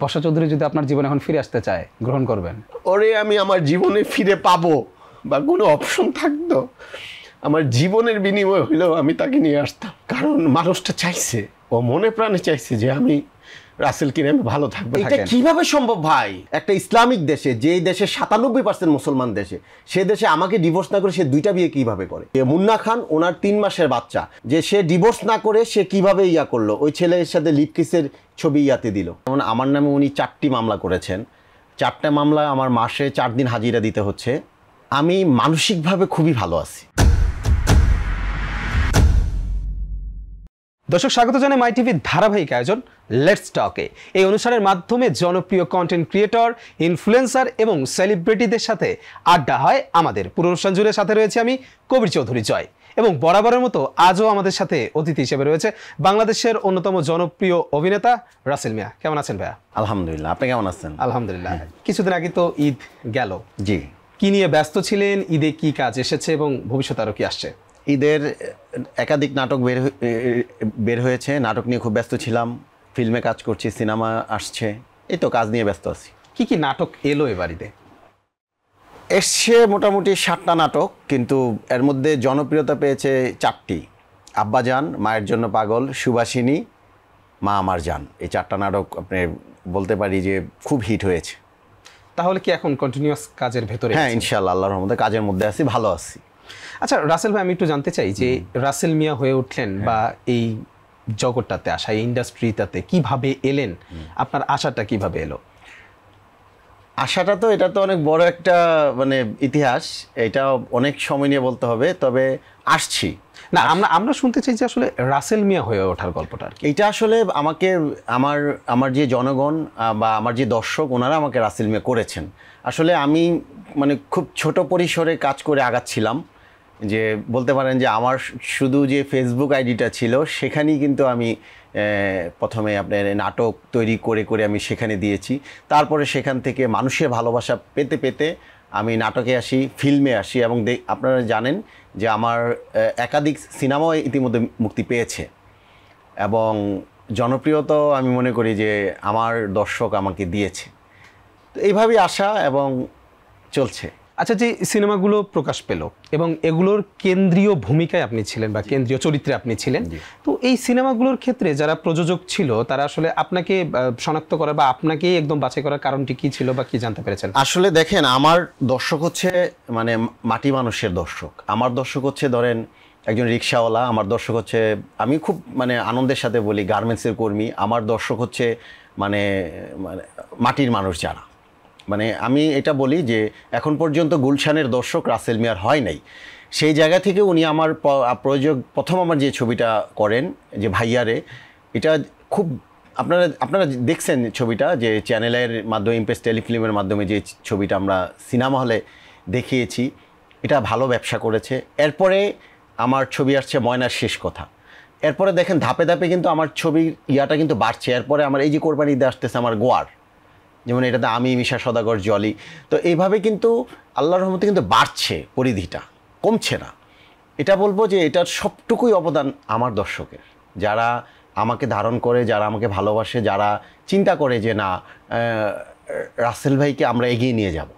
বর্ষা চৌধুরী যদি আপনার জীবনে এখন ফিরে আসতে চায়, গ্রহণ করবেন? ওরে আমি আমার জীবনে ফিরে পাবো বা কোনো অপশন থাকতো, আমার জীবনের বিনিময় হইলেও আমি তাকে নিয়ে আসতাম। কারণ মানুষটা চাইছে, ও মনে প্রাণে চাইছে যে আমি রাসেলকে নিয়ে আমি ভালো থাকবো। এটা কিভাবে সম্ভব ভাই? একটা ইসলামিক দেশে, যেই দেশে 97% মুসলমান দেশে, সে দেশে আমাকে ডিভোর্স না করে সে 2টা বিয়ে কিভাবে করে? মুন্না খান ওনার 3 মাসের বাচ্চা, যে সে ডিভোর্স না করে সে কিভাবে ইয়া করলো, ওই ছেলের সাথে লিপকিসের ছবি ইয়াতে দিল। যেমন আমার নামে উনি 4টি মামলা করেছেন, 4টা মামলা আমার মাসে 4 দিন হাজিরা দিতে হচ্ছে। আমি মানসিকভাবে খুবই ভালো আছি। দর্শক, স্বাগত জানাই মাই টিভির ধারাবাহিক আয়োজন লেটস টকে। এই অনুষ্ঠানের মাধ্যমে জনপ্রিয় কন্টেন্ট ক্রিয়েটর, ইনফ্লুয়েন্সার এবং সেলিব্রিটিদের সাথে আড্ডা হয় আমাদের। পুরো অনুষ্ঠান জুড়ে সাথে রয়েছে আমি কবির চৌধুরী জয়, এবং বরাবরের মতো আজও আমাদের সাথে অতিথি হিসেবে রয়েছে বাংলাদেশের অন্যতম জনপ্রিয় অভিনেতা রাসেল মিয়া। কেমন আছেন ভাইয়া? আলহামদুলিল্লাহ, আপনি কেমন আছেন? আলহামদুলিল্লাহ। কিছুদিন আগে তো ঈদ গেল, জি। কি নিয়ে ব্যস্ত ছিলেন? ঈদে কি কাজ এসেছে এবং ভবিষ্যতে আরো কি আসছে? ঈদের একাধিক নাটক বের হয়েছে, নাটক নিয়ে খুব ব্যস্ত ছিলাম। ফিল্মে কাজ করছি, সিনেমা আসছে, এই তো কাজ নিয়ে ব্যস্ত আছি। কি কি নাটক এলো এবার ঈদে? এসছে মোটামুটি 7টা নাটক, কিন্তু এর মধ্যে জনপ্রিয়তা পেয়েছে 4টি। আব্বাজান, মায়ের জন্য পাগল, সুবাসিনী, মা আমার জান। এই 4টা নাটক আপনি বলতে পারি যে খুব হিট হয়েছে। তাহলে কি এখন কন্টিনিউয়াস কাজের ভেতরে? হ্যাঁ, ইনশাআল্লাহ, আল্লাহর রহমতে কাজের মধ্যে আছি, ভালো আছি। আচ্ছা রাসেল ভাই, আমি একটু জানতে চাই যে রাসেল মিয়া হয়ে উঠলেন বা এই জগৎটাতে আসা, এই ইন্ডাস্ট্রিটাতে কিভাবে এলেন? আপনার আশাটা কিভাবে এলো? আশাটা তো, এটা তো অনেক বড় একটা মানে ইতিহাস, এটা অনেক সময় নিয়ে বলতে হবে, তবে আসছি না। আমরা শুনতে চাই যে আসলে রাসেল মিয়া হয়ে ওঠার গল্পটা। এইটা আসলে আমাকে আমার যে জনগণ বা আমার যে দর্শক, ওনারা আমাকে রাসেল মিয়া করেছেন। আসলে আমি মানে খুব ছোট পরিসরে কাজ করে আগাচ্ছিলাম, যে বলতে পারেন যে আমার শুধু যে ফেসবুক আইডিটা ছিল সেখানেই কিন্তু আমি প্রথমে আপনার নাটক তৈরি করে আমি সেখানে দিয়েছি। তারপরে সেখান থেকে মানুষের ভালোবাসা পেতে পেতে আমি নাটকে আসি, ফিল্মে আসি, এবং আপনারা জানেন যে আমার একাধিক সিনেমাও ইতিমধ্যে মুক্তি পেয়েছে, এবং জনপ্রিয়তাও আমি মনে করি যে আমার দর্শক আমাকে দিয়েছে। তো এইভাবেই আসা এবং চলছে। আচ্ছা, যে সিনেমাগুলো প্রকাশ পেল এবং এগুলোর কেন্দ্রীয় ভূমিকায় আপনি ছিলেন বা কেন্দ্রীয় চরিত্রে আপনি ছিলেন, তো এই সিনেমাগুলোর ক্ষেত্রে যারা প্রযোজক ছিল তারা আসলে আপনাকে শনাক্ত করা বা আপনাকে একদম বাছাই করার কারণটি কি ছিল বা কি জানতে পেরেছেন? আসলে দেখেন, আমার দর্শক হচ্ছে মানে মাটি মানুষের দর্শক। আমার দর্শক হচ্ছে ধরেন একজন রিক্সাওয়ালা, আমার দর্শক হচ্ছে, আমি খুব মানে আনন্দের সাথে বলি, গার্মেন্টসের কর্মী। আমার দর্শক হচ্ছে মানে মাটির মানুষ যারা, মানে আমি এটা বলি যে এখন পর্যন্ত গুলশানের দর্শক রাসেল মিয়ার হয় নাই। সেই জায়গা থেকে উনি আমার প্রথম আমার যে ছবিটা করেন, যে ভাইয়ারে, এটা খুব আপনারা দেখছেন ছবিটা, যে চ্যানেলের মাধ্যমে, ইমপ্রেস টেলিফিল্মের মাধ্যমে যে ছবিটা আমরা সিনেমা হলে দেখিয়েছি, এটা ভালো ব্যবসা করেছে। এরপরে আমার ছবি আসছে ময়নার শেষ কথা। এরপরে দেখেন ধাপে ধাপে কিন্তু আমার ছবির ইয়াটা কিন্তু বাড়ছে। এরপরে আমার এই যে কোরবানি ঈদে আসতেছে আমার গোয়ার, যেমন এটাতে আমি, মিশা সদাগর, জলি। তো এইভাবে কিন্তু আল্লাহর রহমতে কিন্তু বাড়ছে, পরিধিটা কমছে না। এটা বলবো যে এটার সবটুকুই অবদান আমার দর্শকের, যারা আমাকে ধারণ করে, যারা আমাকে ভালোবাসে, যারা চিন্তা করে যে না, রাসেল ভাইকে আমরা এগিয়ে নিয়ে যাব।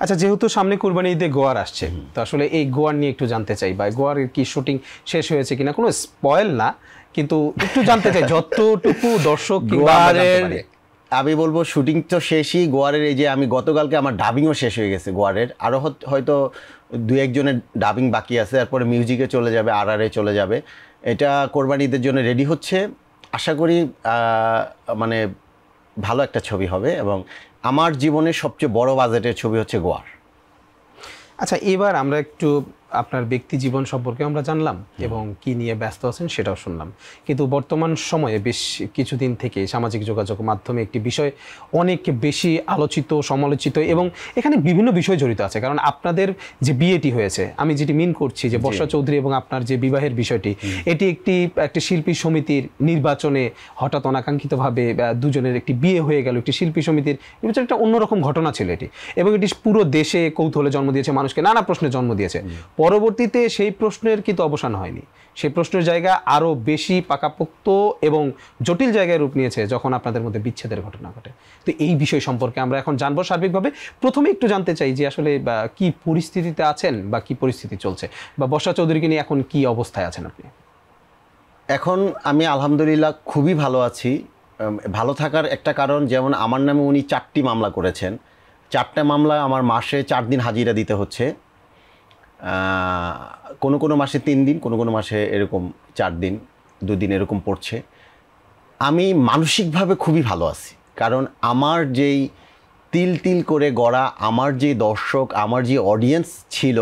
আচ্ছা, যেহেতু সামনে কুরবানি ঈদে গোয়ার আসছে, তো আসলে এই গোয়ার নিয়ে একটু জানতে চাই, বা গোয়ারের কি শুটিং শেষ হয়েছে কিনা? কোনো স্পয়েল না, কিন্তু একটু জানতে চাই যতটুকু দর্শক আমি বলবো শুটিং তো শেষই গোয়ারের। এই যে আমি গতকালকে আমার ডাবিংও শেষ হয়ে গেছে গোয়ারের, আরও হয়তো 2-1 জনের ডাবিং বাকি আছে, তারপরে মিউজিকে চলে যাবে, RRA চলে যাবে। এটা কোরবানি ঈদের জন্য রেডি হচ্ছে। আশা করি মানে ভালো একটা ছবি হবে, এবং আমার জীবনের সবচেয়ে বড় বাজেটের ছবি হচ্ছে গোয়ার। আচ্ছা, এবার আমরা একটু আপনার ব্যক্তি জীবন সম্পর্কে আমরা জানলাম এবং কি নিয়ে ব্যস্ত আছেন সেটাও শুনলাম, কিন্তু বর্তমান সময়ে বেশ কিছুদিন থেকে সামাজিক যোগাযোগ মাধ্যমে একটি বিষয় অনেক বেশি আলোচিত, সমালোচিত, এবং এখানে বিভিন্ন বিষয় জড়িত আছে। কারণ আপনাদের যে বিয়েটি হয়েছে, আমি যেটি মিন করছি যে বর্ষা চৌধুরী এবং আপনার যে বিবাহের বিষয়টি, এটি একটি শিল্পী সমিতির নির্বাচনে হঠাৎ অনাকাঙ্ক্ষিতভাবে দুজনের একটি বিয়ে হয়ে গেল। একটি শিল্পী সমিতির নির্বাচন একটা অন্যরকম ঘটনা ছিল এটি, এবং এটি পুরো দেশে কৌতূহলে জন্ম দিয়েছে, মানুষকে নানা প্রশ্নে জন্ম দিয়েছে। পরবর্তীতে সেই প্রশ্নের কিন্তু অবসান হয়নি, সেই প্রশ্নের জায়গা আরও বেশি পাকাপোক্ত এবং জটিল জায়গায় রূপ নিয়েছে যখন আপনাদের মধ্যে বিচ্ছেদের ঘটনা ঘটে। তো এই বিষয় সম্পর্কে আমরা এখন জানবো সার্বিকভাবে। প্রথমে একটু জানতে চাই যে আসলে কি পরিস্থিতিতে আছেন বা কি পরিস্থিতি চলছে, বা বর্ষা চৌধুরীকে নিয়ে এখন কি অবস্থায় আছেন আপনি? এখন আমি আলহামদুলিল্লাহ খুবই ভালো আছি। ভালো থাকার একটা কারণ, যেমন আমার নামে উনি 4টি মামলা করেছেন। 4টা মামলা আমার মাসে 4 দিন হাজিরা দিতে হচ্ছে, কোনো কোনো মাসে 3 দিন, কোনো কোনো মাসে এরকম 4 দিন 2 দিন এরকম পড়ছে। আমি মানসিকভাবে খুবই ভালো আছি, কারণ আমার যেই তিল তিল করে গড়া আমার যে দর্শক, আমার যে অডিয়েন্স ছিল,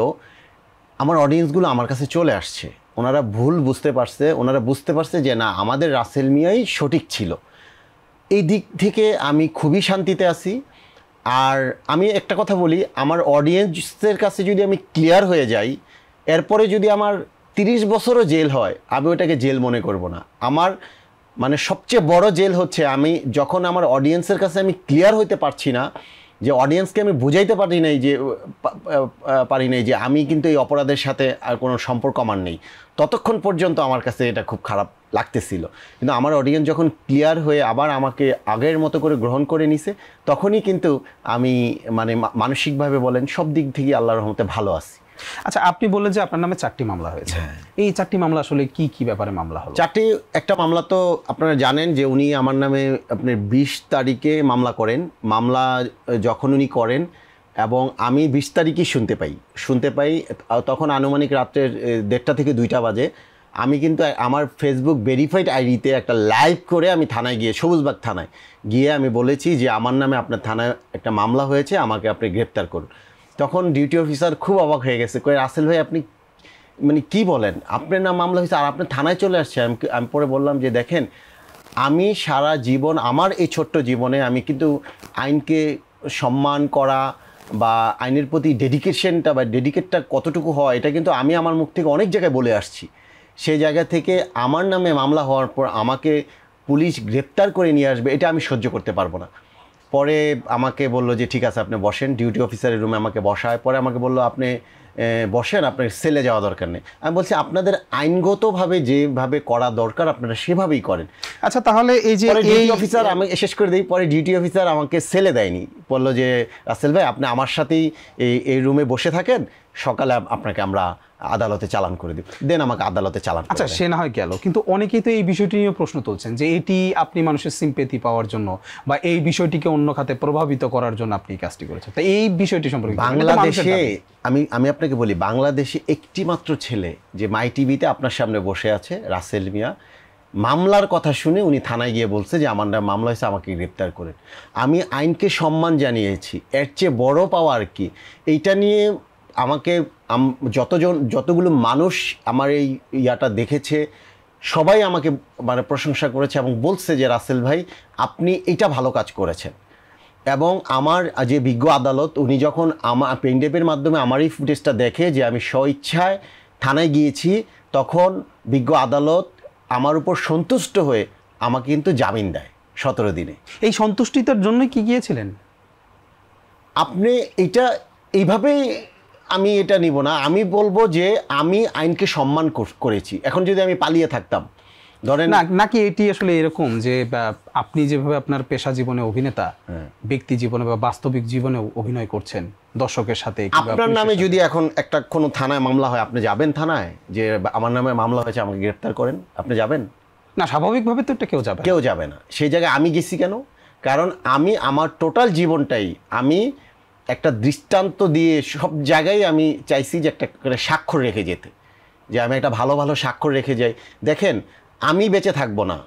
আমার অডিয়েন্সগুলো আমার কাছে চলে আসছে। ওনারা ভুল বুঝতে পারছে, ওনারা বুঝতে পারছে যে না, আমাদের রাসেল মিয়াই সঠিক ছিল। এই দিক থেকে আমি খুবই শান্তিতে আছি। আর আমি একটা কথা বলি, আমার অডিয়েন্সের কাছে যদি আমি ক্লিয়ার হয়ে যাই, এরপরে যদি আমার 30 বছরও জেল হয়, আমি ওটাকে জেল মনে করব না। আমার মানে সবচেয়ে বড় জেল হচ্ছে আমি যখন আমার অডিয়েন্সের কাছে আমি ক্লিয়ার হইতে পারছি না, যে অডিয়েন্সকে আমি বুঝাইতে পারি নাই যে আমি কিন্তু এই অপরাধের সাথে আর কোনো সম্পর্ক আমার নেই, ততক্ষণ পর্যন্ত আমার কাছে এটা খুব খারাপ লাগতেছিল। কিন্তু আমার অডিয়েন্স যখন ক্লিয়ার হয়ে আবার আমাকে আগের মতো করে গ্রহণ করে নিছে, তখনই কিন্তু আমি মানে মানসিকভাবে বলেন সব দিক থেকে আল্লাহর রহমতে ভালো আছি। আচ্ছা, আপনি বললেন যে আপনার নামে 4টি মামলা হয়েছে। এই 4টি মামলা আসলে কি কি ব্যাপারে মামলা হলো? 4টি, একটা মামলা তো আপনারা জানেন যে উনি আমার নামে আপনার 20 তারিখে মামলা করেন। মামলা যখন উনি করেন এবং আমি 20 তারিখই শুনতে পাই, তখন আনুমানিক রাত্রের 1:30 থেকে 2টা বাজে। আমি কিন্তু আমার ফেসবুক ভেরিফাইড আইডিতে একটা লাইভ করে আমি থানায় গিয়ে, সবুজবাগ থানায় গিয়ে আমি বলেছি যে আমার নামে আপনার থানায় একটা মামলা হয়েছে, আমাকে আপনি গ্রেপ্তার করুন। তখন ডিউটি অফিসার খুব অবাক হয়ে গেছে, কই রাসেল ভাই আপনি মানে কি বলেন, আপনার নাম মামলা হয়েছে আর আপনি থানায় চলে আসছে। আমি পরে বললাম যে দেখেন, আমি সারা জীবন আমার এই ছোট্ট জীবনে আমি কিন্তু আইনকে সম্মান করা বা আইনের প্রতি ডেডিকেশনটা বা ডেডিকেটটা কতটুকু হয়, এটা কিন্তু আমি আমার মুখ থেকে অনেক জায়গায় বলে আসছি। সেই জায়গা থেকে আমার নামে মামলা হওয়ার পর আমাকে পুলিশ গ্রেপ্তার করে নিয়ে আসবে, এটা আমি সহ্য করতে পারবো না। পরে আমাকে বললো যে ঠিক আছে আপনি বসেন, ডিউটি অফিসারের রুমে আমাকে বসায়। পরে আমাকে বললো আপনি বসেন, আপনার সেলে যাওয়া দরকার নেই। আমি বলছি আপনাদের আইনগতভাবে যেভাবে করা দরকার আপনারা সেভাবেই করেন। আচ্ছা, তাহলে এই যে ডিউটি অফিসার আমি শেষ করে দিই, পরে ডিউটি অফিসার আমাকে সেলে দেয়নি, বললো যে রাসেল ভাই আপনি আমার সাথেই এই রুমে বসে থাকেন, সকালে আপনাকে আমরা আদালতে চালান করে দিব। দেন আমাকে আদালতে চালান। আচ্ছা, সে না হয় গেল, কিন্তু অনেকেই তো এই বিষয়টি নিয়ে প্রশ্ন তুলছেন যে এটি আপনি মানুষের সিম্পেথি পাওয়ার জন্য বা এই বিষয়টিকে অন্য খাতে প্রভাবিত করার জন্য আপনি এই কাজটি করেছেন। তো এই বিষয়টি সম্পর্কে বাংলাদেশে আমি আপনাকে বলি, বাংলাদেশে একটি মাত্র ছেলে যে মাই টিভিতে আপনার সামনে বসে আছে, রাসেল মিয়া, মামলার কথা শুনে উনি থানায় গিয়ে বলছে যে আমার নামে মামলা হয়েছে, আমাকে গ্রেপ্তার করেন। আমি আইনকে সম্মান জানিয়েছি, এর চেয়ে বড় পাওয়া আর কি। এইটা নিয়ে আমাকে যতগুলো মানুষ আমার এই ইয়াটা দেখেছে, সবাই আমাকে মানে প্রশংসা করেছে এবং বলছে যে রাসেল ভাই আপনি এইটা ভালো কাজ করেছেন। এবং আমার যে বিজ্ঞ আদালত, উনি যখন আমার পেনড্রাইভের মাধ্যমে আমার এই ফুটেজটা দেখে যে আমি স্বইচ্ছায় থানায় গিয়েছি, তখন বিজ্ঞ আদালত আমার উপর সন্তুষ্ট হয়ে আমাকে কিন্তু জামিন দেয় 17 দিনে। এই সন্তুষ্টিতার জন্যই কি গিয়েছিলেন আপনি? এটা এইভাবেই আমি এটা নিব না, আমি বলবো যে আমি আইনকে সম্মান করেছি। এখন যদি আমি পালিয়ে থাকতাম, ধরেন নাকি এটি আসলে এরকম যে আপনি যেভাবে আপনার পেশা জীবনে অভিনেতা, ব্যক্তি জীবনে বা বাস্তবিক জীবনে অভিনয় করছেন দর্শকের সাথে, আপনার নামে যদি এখন একটা কোনো থানায় মামলা হয়, আপনি যাবেন থানায় যে আমার নামে মামলা হয়েছে আমাকে গ্রেপ্তার করেন? আপনি যাবেন না? স্বাভাবিকভাবে তো এটা কেউ যাবে না। সেই জায়গায় আমি গেছি কেন? কারণ আমি আমার টোটাল জীবনটাই আমি একটা দৃষ্টান্ত দিয়ে সব জায়গায় আমি চাইছি যে একটা করে স্বাক্ষর রেখে যেতে, যে আমি একটা ভালো ভালো স্বাক্ষর রেখে যাই। দেখেন, আমি বেঁচে থাকবো না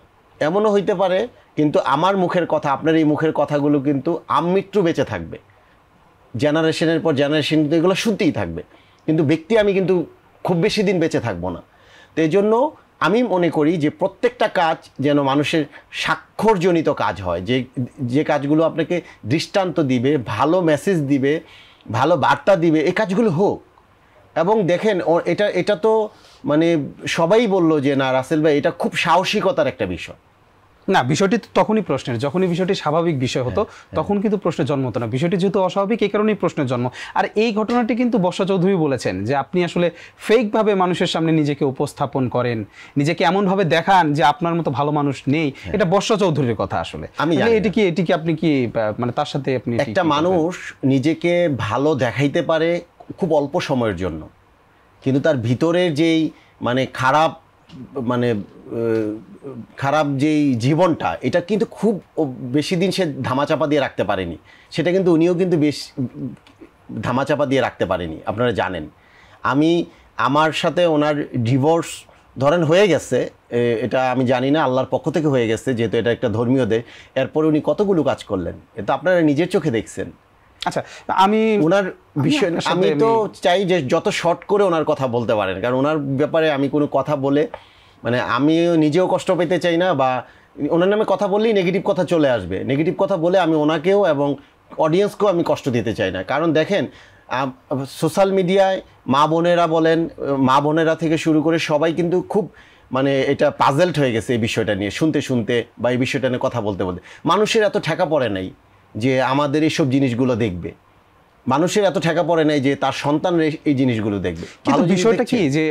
এমনও হইতে পারে, কিন্তু আমার মুখের কথা, আপনার এই মুখের কথাগুলো কিন্তু আমৃত্যু বেঁচে থাকবে, জেনারেশনের পর জেনারেশন কিন্তু এগুলো শুনতেই থাকবে, কিন্তু ব্যক্তি আমি কিন্তু খুব বেশি দিন বেঁচে থাকবো না। তো এই জন্য আমি মনে করি যে প্রত্যেকটা কাজ যেন মানুষের স্বাক্ষরজনিত কাজ হয়, যে কাজগুলো আপনাকে দৃষ্টান্ত দিবে, ভালো মেসেজ দিবে, ভালো বার্তা দিবে, এই কাজগুলো হোক। এবং দেখেন এটা তো মানে সবাই বললো যে না রাসেল ভাই এটা খুব সাহসিকতার একটা বিষয়। না, বিষয়টি তো তখনই প্রশ্নের, যখনই বিষয়টি স্বাভাবিক বিষয় হতো তখন কিন্তু প্রশ্নের জন্ম হতো না। বিষয়টি যেহেতু অস্বাভাবিক, এই কারণেই প্রশ্নের জন্ম। আর এই ঘটনাটি কিন্তু বর্ষা চৌধুরী বলেছেন যে আপনি আসলে ফেকভাবে মানুষের সামনে নিজেকে উপস্থাপন করেন, নিজেকে এমনভাবে দেখান যে আপনার মতো ভালো মানুষ নেই। এটা বর্ষা চৌধুরীর কথা আসলে। আমি এটি কি আপনি কি মানে তার সাথে আপনি একটা মানুষ নিজেকে ভালো দেখাইতে পারে খুব অল্প সময়ের জন্য, কিন্তু তার ভিতরের যেই মানে খারাপ যেই জীবনটা, এটা কিন্তু খুব বেশি দিন সে ধামাচাপা দিয়ে রাখতে পারেনি। সেটা কিন্তু উনিও কিন্তু বেশ ধামাচাপা দিয়ে রাখতে পারেনি, আপনারা জানেন। আমার সাথে ওনার ডিভোর্স ধরেন হয়ে গেছে, এটা আমি জানি না, আল্লাহর পক্ষ থেকে হয়ে গেছে, যেহেতু এটা একটা ধর্মীয় দেশ। এরপরে উনি কতগুলো কাজ করলেন, এটা আপনারা নিজের চোখে দেখছেন। আচ্ছা, আমি ওনার বিষয় আমি তো চাই যে যত শর্ট করে ওনার কথা বলতে পারেন, কারণ ওনার ব্যাপারে আমি কোনো কথা বলে মানে আমি নিজেও কষ্ট পেতে চাই না, বা ওনার নামে কথা বললেই নেগেটিভ কথা চলে আসবে। নেগেটিভ কথা বলে আমি ওনাকেও এবং অডিয়েন্সকেও আমি কষ্ট দিতে চাই না। কারণ দেখেন, সোশ্যাল মিডিয়ায় মা বোনেরা থেকে শুরু করে সবাই কিন্তু খুব মানে এটা পাজেলড হয়ে গেছে এই বিষয়টা নিয়ে, শুনতে বা এই বিষয়টা নিয়ে কথা বলতে। মানুষের এত ঠেকা পড়ে নাই যে আমাদের এইসব জিনিসগুলো দেখবে, মানুষের এত ঠেকা পড়ে নাই যে তার সন্তান এই জিনিসগুলো দেখবে। কিন্তু বিষয়টা কি যে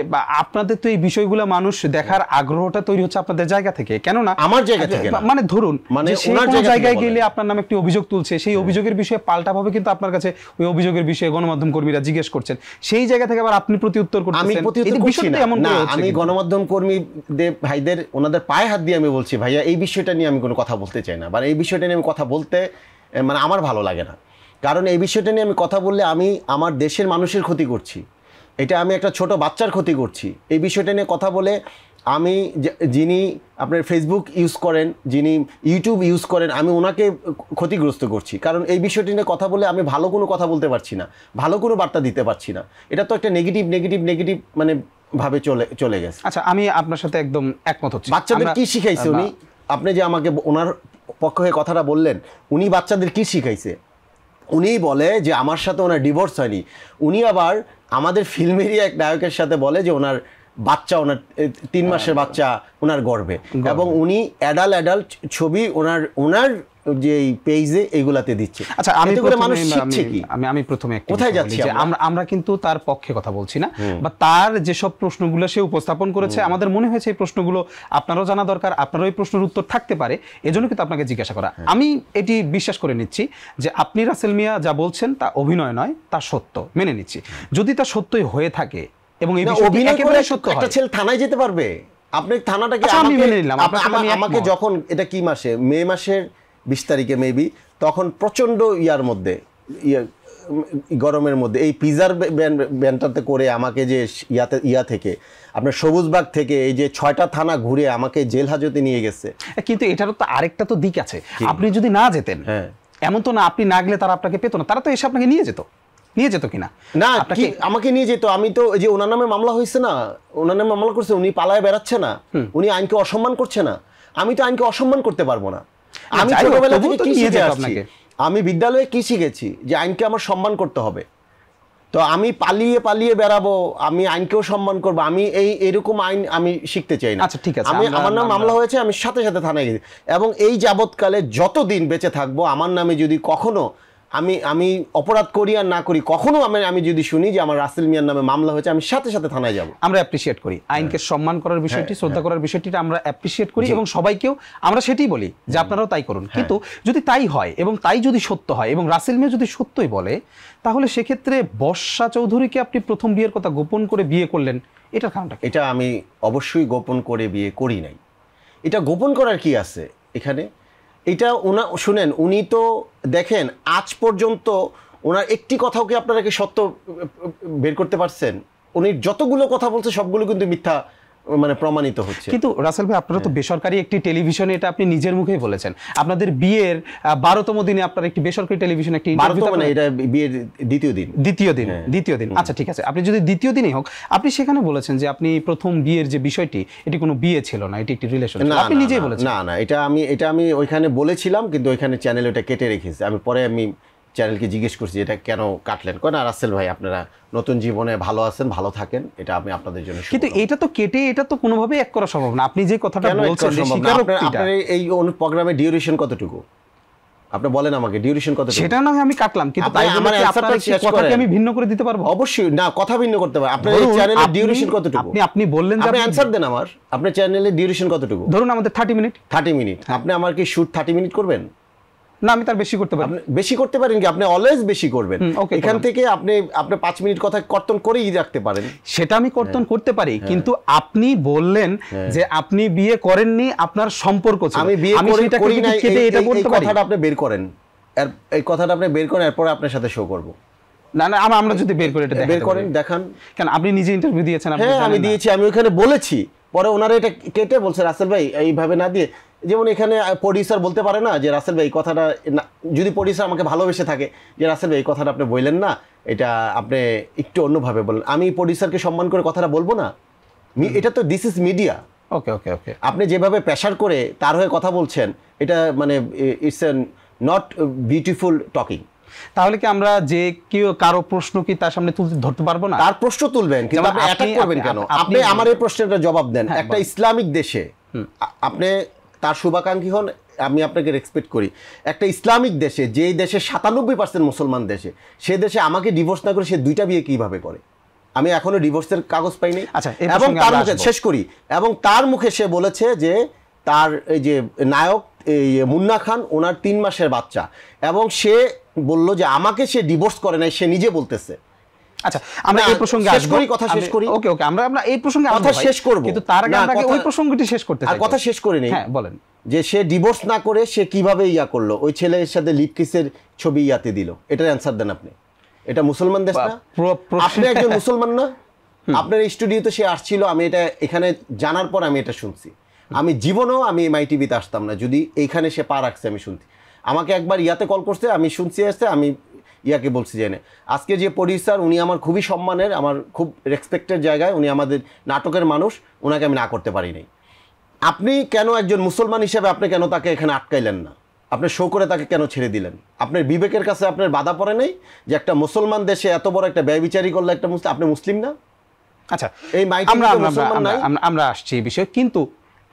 আপনাদের তো এই বিষয়গুলো মানুষ দেখার আগ্রহটা তৈরি হচ্ছে আপনাদের জায়গা থেকে, কেননা আমার জায়গা থেকে মানে ধরুন মানে ওনার জায়গায় গেলে আপনার নামে একটি অভিযোগ তুলছে, সেই অভিযোগের বিষয়ে পাল্টাভাবে কিন্তু আপনার কাছে ওই অভিযোগের বিষয়ে গণমাধ্যম কর্মীরা জিজ্ঞেস করছেন, সেই জায়গা থেকে আবার আপনি প্রতিউত্তর করতেছেন। আমি প্রতিউত্তর করছি না, আমি গণমাধ্যম কর্মীদের ভাইদের ওনাদের পায়ে হাত দিয়ে আমি বলছি, ভাইয়া এই বিষয়টা নিয়ে আমি কোনো কথা বলতে চাই না, বা এই বিষয়টা নিয়ে আমি কথা বলতে মানে আমার ভালো লাগে না। কারণ এই বিষয়টা নিয়ে আমি কথা বললে আমি আমার দেশের মানুষের ক্ষতি করছি, এটা আমি একটা ছোট বাচ্চার ক্ষতি করছি। এই বিষয়টা নিয়ে কথা বলে আমি যিনি আপনার ফেসবুক ইউজ করেন, যিনি ইউটিউব ইউজ করেন, আমি ওনাকে ক্ষতিগ্রস্ত করছি। কারণ এই বিষয়টি নিয়ে কথা বলে আমি ভালো কোনো কথা বলতে পারছি না, ভালো কোনো বার্তা দিতে পারছি না। এটা তো একটা নেগেটিভ মানে ভাবে চলে গেছে। আচ্ছা, আমি আপনার সাথে একদম একমত হচ্ছি। বাচ্চাদের কি শিখাইছে উনি? আপনি যে আমাকে ওনার পক্ষ হয়ে কথাটা বললেন, উনি বাচ্চাদের কি শিখাইছে? উনিই বলে যে আমার সাথে ওনার ডিভোর্স হয়নি। উনি আবার আমাদের ফিল্মেরই এক নায়কের সাথে বলে যে ওনার বাচ্চা, ওনার 3 মাসের বাচ্চা ওনার গর্ভে, এবং উনি অ্যাডাল্ট ছবি ওনার যে পেজে এইগুলাতে দিচ্ছে। আচ্ছা, আমি মানুষ শিখছে কি? আমি প্রথমে কোথায় যাচ্ছি? আমরা কিন্তু তার পক্ষে কথা বলছি না, বা তার যেসব প্রশ্নগুলো সে উপস্থাপন করেছে আমাদের মনে হয়েছে এই প্রশ্নগুলো আপনারও জানা দরকার, আপনারও এই প্রশ্নের উত্তর থাকতে পারে, এজন্য কিন্তু আপনাকে জিজ্ঞাসা করা। আমি এটি বিশ্বাস করে নিচ্ছি যে আপনি রাসেল মিয়া যা বলছেন তা অভিনয় নয়, তা সত্য, মেনে নিচ্ছি। যদি তা সত্যই হয়ে থাকে এবং এই বিষয়টি একেবারে সত্য হয়, একটা ছেলে থানায় যেতে পারবে? আপনি থানাটাকে আমাকে যখন এটা কি মাসে, মে মাসের 20 তারিখে মেবি, তখন প্রচন্ড গরমের মধ্যে এই পিজার ব্যানটাতে করে আমাকে যে ইয়া থেকে আপনার সবুজবাগ থেকে এই যে 6টা থানা ঘুরে আমাকে জেল হাজতে নিয়ে গেছে। কিন্তু এটারও তো আরেকটা তো দিক আছে, আপনি যদি না যেতেন, এমন তো না আপনি না গেলে তারা আপনাকে পেতো না, তারা তো এসে আপনাকে নিয়ে যেত কিনা? না, আমাকে নিয়ে যেত। আমি তো এই যে ওনার নামে মামলা হয়েছে না, ওনার নামে মামলা করছে, উনি পালায় বেড়াচ্ছে না, উনি আইনকে অসম্মান করছে না। আমি তো আইনকে অসম্মান করতে পারবো না। আমি ছোটবেলা থেকে কি শিখে আসছি? আমি বিদ্যালয়ে কি শিখেছি? যে আইনকে আমার সম্মান করতে হবে। তো আমি পালিয়ে বেড়াবো, আমি আইনকেও সম্মান করবো, আমি এরকম আইন আমি শিখতে চাই না। আচ্ছা, ঠিক আছে, আমার নাম মামলা হয়েছে, আমি সাথে থানায় গেছি, এবং এই যাবৎকালে যতদিন বেঁচে থাকবো আমার নামে যদি কখনো আমি অপরাধ করি আর না করি, কখনো আমি যদি শুনি যে আমার রাসেল মিয়ার নামে মামলা হয়েছে, আমি সাথে থানায় যাব। আমরা অ্যাপ্রিশিয়েট করি আইনকে সম্মান করার বিষয়টি, শ্রদ্ধা করার বিষয়টি আমরা অ্যাপ্রিশিয়েট করি, এবং সবাইকেও আমরা সেটাই বলি যে আপনারাও তাই করুন। কিন্তু যদি তাই হয় এবং তাই যদি সত্য হয় এবং রাসেল মিয়া যদি সত্যই বলে, তাহলে সেক্ষেত্রে বর্ষা চৌধুরীকে আপনি প্রথম বিয়ের কথা গোপন করে বিয়ে করলেন, এটার কারণটা? এটা আমি অবশ্যই গোপন করে বিয়ে করি নাই। এটা গোপন করার কি আছে এখানে? এটা শুনেন, উনি তো দেখেন আজ পর্যন্ত ওনার একটি কথাও কি আপনারা কি সত্য বের করতে পারছেন? উনি যতগুলো কথা বলছে সবগুলো কিন্তু মিথ্যা মানে প্রমাণিত হচ্ছে। কিন্তু রাসেল ভাই, আপনারা তো বেসরকারি একটি টেলিভিশনে, এটা আপনি নিজের মুখেই বলেছেন, আপনাদের বিয়ের 12তম দিনে আপনার একটি বেসরকারি টেলিভিশনে একটি ইন্টারভিউ, মানে এটা বিয়ের দ্বিতীয় দিন। আচ্ছা, ঠিক আছে, আপনি যদি দ্বিতীয় দিনই হোক, আপনি সেখানে বলেছেন যে আপনি প্রথম বিয়ের যে বিষয়টি, এটি কোনো বিয়ে ছিল না, এটি একটি রিলেশন ছিল, আপনি নিজেই বলেছেন। না, এটা আমি ওইখানে বলেছিলাম, কিন্তু ওইখানে চ্যানেল ওটা কেটে রেখেছে। আমি পরে চ্যানেলকে জিজ্ঞেস করছি এটা কেন কাটলেন, কয় না রাসেল ভাই আপনারা নতুন জীবনে ভালো আছেন, ভালো থাকেন, এটা আমি আপনাদের জন্য কিন্তু এটা তো কেটে এটা তো কোনোভাবেই এক করা সম্ভব না। আপনি যে কথাটা বলছেন যে স্বীকারোক্তিটা, আপনার এই প্রোগ্রামে ডিউরেশন কতটুকু আপনি বলেন আমাকে, ডিউরেশন কতটুকু? সেটা না হয় আমি কাটলাম, কিন্তু তাই আমার আপনার কথাকে আমি ভিন্ন করে দিতে পারবো? অবশ্যই না, কথা ভিন্ন করতে পারবো। আপনার এই চ্যানেলের ডিউরেশন কতটুকু? আপনি বললেন যে আপনি অ্যানসার দেন আমার, আপনার চ্যানেলের ডিউরেশন কতটুকু? ধরুন আমাদের 30 মিনিট। 30 মিনিট। আপনি আমার কি শুট 30 মিনিট করবেন? না, আমি তার বেশি করতে পারি। আপনি বেশি করতে পারেন কি? আপনি অলওয়েজ বেশি করবেন। এখান থেকে আপনি 5 মিনিট কথা কর্তন করেই রাখতে পারেন। সেটা আমি কর্তন করতে পারি, কিন্তু আপনি বললেন যে আপনি বিয়ে করেননি, আপনার সম্পর্ক ছিল। আমি বিয়ে করি না, এই কথাটা আপনি বের করেন, এই কথাটা আপনি বের করেন, এরপর আপনার সাথে শো করব। না না, আমরা যদি বের করে এটা বের করেন, দেখান। কেন আপনি নিজে ইন্টারভিউ দিয়েছেন? হ্যাঁ আমি দিয়েছি, আমি ওখানে বলেছি, পরে ওনারা এটা কেটে বলছে রাসেল ভাই এইভাবে না দিয়ে, যেমন এখানে প্রডিউসার বলতে পারে না যে রাসেল ভাই এই কথাটা, যদি প্রডিউসার আমাকে ভালোবেসে থাকে যে রাসেল ভাই এই কথাটা আপনি বললেন না, এটা আপনি একটু অন্যভাবে বলেন, আমি প্রডিউসারকে সম্মান করে কথাটা বলবো না? এটা তো দিস ইজ মিডিয়া। ওকে ওকে ওকে, আপনি যেভাবে প্রেশার করে তার হয়ে কথা বলছেন, এটা মানে it's a not beautiful talking. তাহলে কি আমরা যে কেউ কারো প্রশ্ন কি তার সামনে ধরতে পারবো না? তার প্রশ্ন তুলবেন, কিন্তু আপনি অ্যাটাক করবেন কেন? আপনি আমার এই প্রশ্নের জবাব দেন। একটা ইসলামিক দেশে আপনি তার শুভাকাঙ্ক্ষী হন, আমি আপনাকে রেসপেক্ট করি। একটা ইসলামিক দেশে, যেই দেশে 97% মুসলমান দেশে, সে দেশে আমাকে ডিভোর্স না করে সে 2টা বিয়ে কিভাবে করে? আমি এখনো ডিভোর্সের কাগজ পাইনি। আচ্ছা, এবং তার মুখে শেষ করি, এবং তার মুখে সে বলেছে যে তার এই যে নায়ক এই মুন্না খান, ওনার 3 মাসের বাচ্চা, এবং সে বলল যে আমাকে সে ডিভোর্স করে নাই, সে নিজে বলতেছে। আচ্ছা, আমরা এই প্রসঙ্গে শেষ করি, কথা শেষ করি। ওকে ওকে, আমরা এই প্রসঙ্গে কথা শেষ করব, কিন্তু তার আগে আমরা ওই প্রসঙ্গটি শেষ করতে চাই। আর কথা শেষ করে নেই। হ্যাঁ বলেন। যে সে ডিভোর্স না করে সে কিভাবে করলো, ওই ছেলের সাথে লিপ কিসের ছবি দিল, এটার অ্যানসার দেন আপনি। এটা মুসলমান দেশ না? আপনি একজন মুসলমান না? আপনার স্টুডিওতে সে আসছিল, আমি এটা এখানে জানার পর আমি এটা শুনছি। আমি জীবনেও আমি মাই টিভিতে আসতাম না যদি এইখানে সে পা রাখছে আমি শুনছি। আমাকে একবার কল করছে, আমি শুনছি আসছে, আমি বলছি যে আজকে যে প্রডিউসার উনি আমার খুবই সম্মানের, আমার খুব রেসপেক্টের জায়গায়, উনি আমাদের নাটকের মানুষ, ওনাকে আমি না করতে পারি নাই। আপনি কেন একজন মুসলমান হিসেবে আপনি কেন তাকে এখানে আটকাইলেন না? আপনি শো করে তাকে কেন ছেড়ে দিলেন? আপনার বিবেকের কাছে আপনার বাধা পড়ে নাই যে একটা মুসলমান দেশে এত বড় একটা ব্যভিচারী করলে একটা আপনি মুসলিম না? আচ্ছা, এই আমরা আসছি এই বিষয়ে, কিন্তু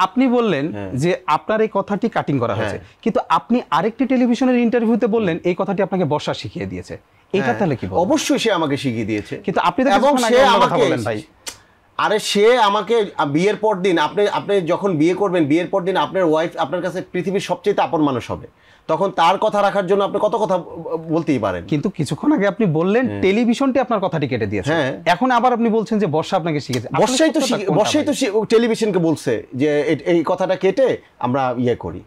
আপনি বললেন যে আপনার এই কথাটি কাটিং করা হয়েছে, কিন্তু আপনি আরেকটি টেলিভিশনের ইন্টারভিউতে বললেন এই কথাটি আপনাকে বর্ষা শিখিয়ে দিয়েছে। এটা তাহলে কি? অবশ্যই সে আমাকে শিখিয়ে দিয়েছে, কিন্তু আপনি তো কথা বলেন ভাই। আরে সে আমাকে বিয়ের পর দিন, আপনি যখন বিয়ে করবেন, বিয়ের পর দিন আপনার ওয়াইফ আপনার কাছে পৃথিবীর সবচেয়ে আপন মানুষ হবে, তখন তার কথা রাখার জন্য আপনি কত কথা বলতেই পারেন। কিন্তু কিছুক্ষণ আগে আপনি বললেন টেলিভিশনটি আপনার কথাটি কেটে দিয়েছে, এখন আবার আপনি বলছেন যে বর্ষা আপনাকে শিখেছে। বর্ষাই তো টেলিভিশনকে বলছে যে এই কথাটা কেটে আমরা করি,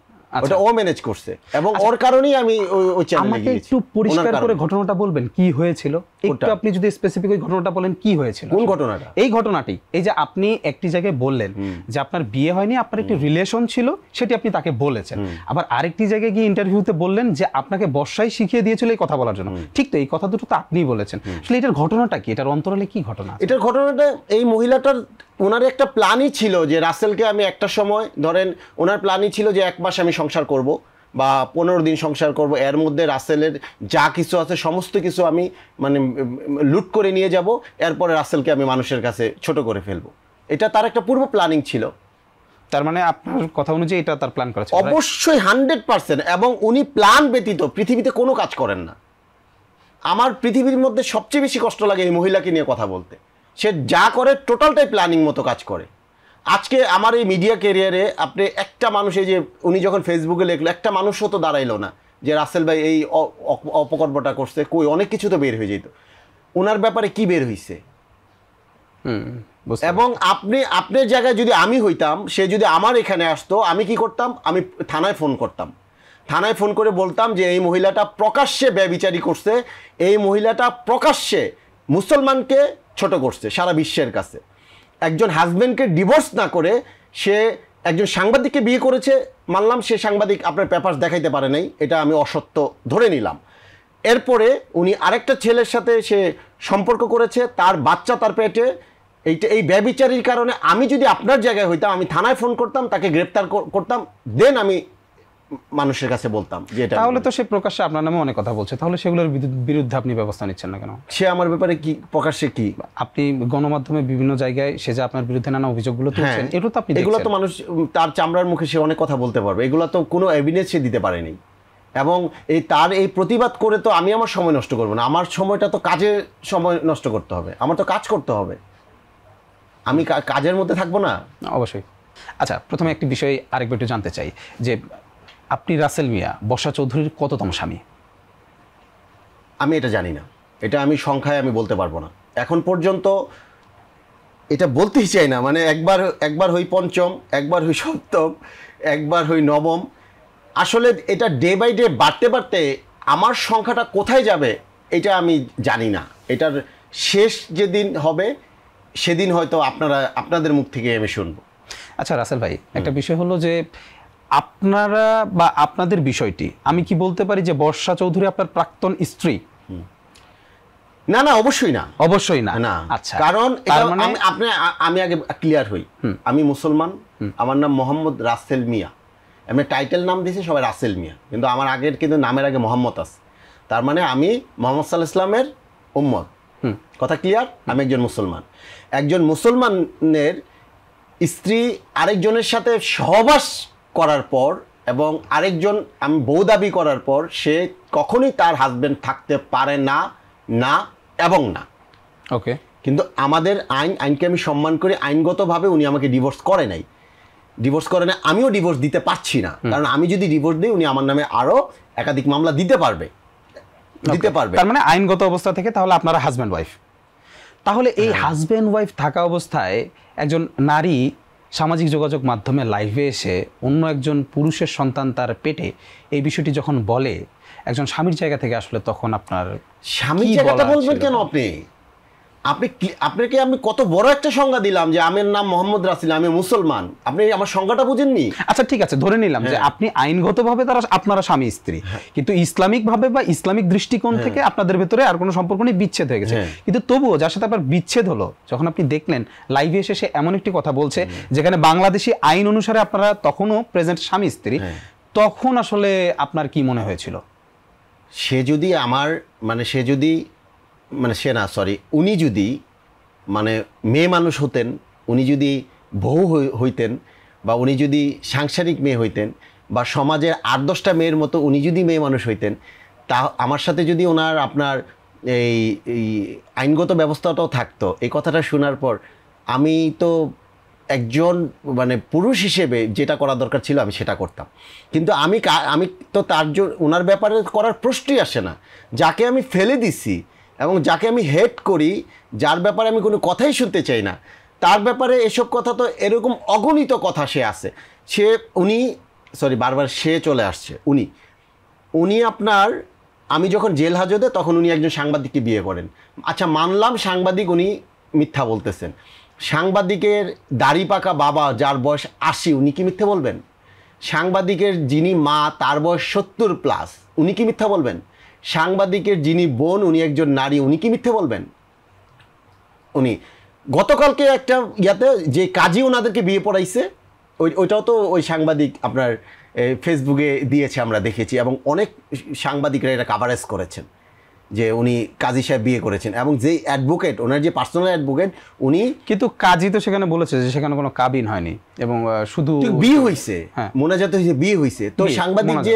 ওটা ও ম্যানেজ করছে, এবং ওর কারণেই আমি ওই চ্যানেলে গিয়েছি। আমাকে একটু পরিষ্কার করে ঘটনাটা বলবেন কি হয়েছিল? একটু আপনি যদি স্পেসিফিক ওই ঘটনাটা বলেন, কি হয়েছিল? কোন ঘটনাটা? এই ঘটনাটি, এই যে আপনি একটি জায়গায় বললেন যে আপনার বিয়ে হয়নি, আপনার একটি রিলেশন ছিল, সেটি আপনি তাকে বলেছেন। আবার আরেকটি জায়গায় গিয়ে ইন্টারভিউতে বললেন যে আপনাকে বর্ষাই শিখিয়ে দিয়েছিল এই কথা বলার জন্য। ঠিক তো, এই কথা দুটো তো আপনিই বলেছেন। আসলে এটার ঘটনাটা কি? এটার অন্তরালে কি ঘটনা? এটার ঘটনাটা এই মহিলাটার, ওনার একটা প্ল্যানই ছিল যে রাসেলকে আমি একটা সময়, ধরেন ওনার প্ল্যানই ছিল যে 1 মাস আমি সংসার করব বা 15 দিন সংসার করব, এর মধ্যে রাসেলের যা কিছু আছে সমস্ত কিছু আমি মানে লুট করে নিয়ে যাব, এরপরে রাসেলকে আমি মানুষের কাছে ছোট করে ফেলবো। এটা তার একটা পূর্ব প্ল্যানিং ছিল। তার মানে আপনার কথা অনুযায়ী এটা তার প্ল্যান করা ছিল? অবশ্যই 100%। এবং উনি প্ল্যান ব্যতীত পৃথিবীতে কোনো কাজ করেন না। আমার পৃথিবীর মধ্যে সবচেয়ে বেশি কষ্ট লাগে এই মহিলাকে নিয়ে কথা বলতে। সে যা করে টোটালটাই প্ল্যানিং মতো কাজ করে। আজকে আমার এই মিডিয়া ক্যারিয়ারে আপনি একটা মানুষ, এই যে উনি যখন ফেসবুকে লিখলো, একটা মানুষও তো দাঁড়াইলো না যে রাসেল ভাই এই অপকর্মটা করছে, কই অনেক কিছু তো বের হয়ে যেত। ওনার ব্যাপারে কি বের হইছে? এবং আপনার জায়গায় যদি আমি হইতাম, সে যদি আমার এখানে আসতো, আমি কি করতাম? আমি থানায় ফোন করতাম। থানায় ফোন করে বলতাম যে এই মহিলাটা প্রকাশ্যে ব্যভিচারী করছে, এই মহিলাটা প্রকাশ্যে মুসলমানকে ছোট করছে সারা বিশ্বের কাছে। একজন হাজব্যান্ডকে ডিভোর্স না করে সে একজন সাংবাদিককে বিয়ে করেছে, মানলাম সে সাংবাদিক আপনার পেপারস দেখাইতে পারে নাই, এটা আমি অসত্য ধরে নিলাম। এরপরে উনি আরেকটা ছেলের সাথে সে সম্পর্ক করেছে, তার বাচ্চা তার পেটে। এই ব্যভিচারীর কারণে আমি যদি আপনার জায়গায় হইতাম, আমি থানায় ফোন করতাম, তাকে গ্রেপ্তার করতাম, দেন আমি মানুষের কাছে বলতাম যে এটা তাহলে তো সে প্রকাশ্যে আপনার নামে অনেক কথা বলছে, তাহলে সেগুলোর বিরুদ্ধে আপনি ব্যবস্থা নিচ্ছেন না কেন? সে আমার ব্যাপারে কি প্রকাশ্যে কি আপনি গণমাধ্যমে বিভিন্ন জায়গায় সে যে আপনার বিরুদ্ধে নানা অভিযোগগুলো তুলছেন, এটা তো আপনি এগুলো তো দেখছেন। মানুষ তার চামড়ার মুখে সে অনেক কথা বলতে পারবে, এগুলো তো কোনো এভিডেন্স সে দিতে পারেনি। এবং তার এই প্রতিবাদ করে তো আমি আমার সময় নষ্ট করবো না, আমার সময়টা তো কাজে সময় নষ্ট করতে হবে, আমার তো কাজ করতে হবে, আমি কাজের মধ্যে থাকবো না। অবশ্যই। আচ্ছা, প্রথমে একটি বিষয় আরেকবার একটু জানতে চাই যে আপনি রাসেল মিয়া বর্ষা চৌধুরীর কততম স্বামী? আমি এটা জানি না, এটা আমি সংখ্যায় আমি বলতে পারবো না এখন পর্যন্ত, এটা বলতেই চাই না। মানে একবার হই পঞ্চম, একবার হই সপ্তম, একবার হই নবম। আসলে এটা ডে বাই ডে বাড়তে বাড়তে আমার সংখ্যাটা কোথায় যাবে এটা আমি জানি না। এটার শেষ যেদিন হবে সেদিন হয়তো আপনাদের মুখ থেকে আমি শুনবো। আচ্ছা রাসেল ভাই, একটা বিষয় হলো যে আপনারা বা আপনাদের বিষয়টি, আমি কি বলতে পারি যে বর্ষা চৌধুরী আপনার প্রাক্তন স্ত্রী? না না, অবশ্যই না, অবশ্যই না। না। আচ্ছা, কারণ তার মানে আমি আগে ক্লিয়ার হই, আমি মুসলমান, আমার নাম মোহাম্মদ রাসেল মিয়া, আমি টাইটেল নাম দিয়েছি সবাই রাসেল মিয়া, কিন্তু আমার আগের কিন্তু নামের আগে মোহাম্মদ আছে, তার মানে আমি মোহাম্মদ সাল্লাল্লাহু আলাইহি ওয়াসাল্লামের উম্মত। কথা ক্লিয়ার? আমি একজন মুসলমান। একজন মুসলমানের স্ত্রী আরেকজনের সাথে সহবাস করার পর এবং আরেকজন আমি বউ দাবি করার পর সে কখনোই তার হাজবেন্ড থাকতে পারে না, না এবং না। ওকে, কিন্তু আমাদের আইনকে আমি সম্মান করি, আইনগতভাবে উনি আমাকে ডিভোর্স করে নাই, আমিও ডিভোর্স দিতে পারছি না, কারণ আমি যদি ডিভোর্স দিই উনি আমার নামে আরো একাধিক মামলা দিতে পারবে। তার মানে আইনগত অবস্থা থেকে তাহলে আপনারা হাজব্যান্ড ওয়াইফ। তাহলে এই হাজব্যান্ড ওয়াইফ থাকা অবস্থায় একজন নারী সামাজিক যোগাযোগ মাধ্যমে লাইভে এসে অন্য একজন পুরুষের সন্তান তার পেটে, এই বিষয়টি যখন বলে একজন স্বামীর জায়গা থেকে, আসলে তখন আপনার স্বামীর জায়গাটা বলবেন কেন আপনাকে আমি কত বড় একটা সংজ্ঞা দিলাম যে আমার নাম মোহাম্মদ রাসেল, আমি মুসলমান, আপনি আমার সংজ্ঞাটা বুঝেননি? আচ্ছা ঠিক আছে, ধরে নিলাম যে আপনি আইনগতভাবে আপনারা স্বামী স্ত্রী, কিন্তু ইসলামিক ভাবে বা ইসলামিক দৃষ্টিকোণ থেকে আপনাদের ভেতরে আর কোনো সম্পর্ক নেই, বিচ্ছেদ হয়ে গেছে। কিন্তু তবুও যার সাথে আপনার বিচ্ছেদ হলো, যখন আপনি দেখলেন লাইভে এসে সে এমন একটি কথা বলছে যেখানে বাংলাদেশি আইন অনুসারে আপনারা তখনও প্রেজেন্ট স্বামী স্ত্রী, তখন আসলে আপনার কি মনে হয়েছিল? উনি যদি মানে মেয়ে মানুষ হতেন, উনি যদি বউ হইতেন, বা উনি যদি সাংসারিক মেয়ে হইতেন, বা সমাজের 8-10টা মেয়ের মতো উনি যদি মেয়ে মানুষ হইতেন, তা আমার সাথে যদি ওনার আপনার এই আইনগত ব্যবস্থাটাও থাকতো, এই কথাটা শোনার পর আমি তো একজন মানে পুরুষ হিসেবে যেটা করা দরকার ছিল আমি সেটা করতাম। কিন্তু আমি তো তার ওনার ব্যাপারে করার প্রশ্নই আসে না। যাকে আমি ফেলে দিছি এবং যাকে আমি হেট করি, যার ব্যাপারে আমি কোনো কথাই শুনতে চাই না, তার ব্যাপারে এসব কথা তো এরকম অগণিত কথা বারবার সে চলে আসছে। উনি আপনার আমি যখন জেল হাজতে তখন উনি একজন সাংবাদিককে বিয়ে করেন। আচ্ছা মানলাম সাংবাদিক, উনি মিথ্যা বলতেছেন। সাংবাদিকের দাড়ি পাকা বাবা যার বয়স 80, উনি কি মিথ্যা বলবেন? সাংবাদিকের যিনি মা তার বয়স 70+, উনি কি মিথ্যা বলবেন? সাংবাদিকের যিনি বোন, উনি একজন নারী, উনি কি মিথ্যে বলবেন? উনি গতকালকে একটা ইয়াতে যে কাজী ওনাদেরকে বিয়ে পড়াইছে, ওইটাও তো ওই সাংবাদিক আপনার ফেসবুকে দিয়েছে, আমরা দেখেছি, এবং অনেক সাংবাদিকরা এটা কাভারেজ করেছেন যে উনি কাজী সাহেব বিয়ে করেছেন। এবং যে অ্যাডভোকেট, ওনার যে পার্সোনাল অ্যাডভোকেট, উনি কিন্তু কাজী তো সেখানে বলেছে যে সেখানে কোনো কাবিন হয়নি এবং শুধু বিয়ে হয়েছে, মোনাজাত হয়েছে, বিয়ে হয়েছে। তো সাংবাদিক যে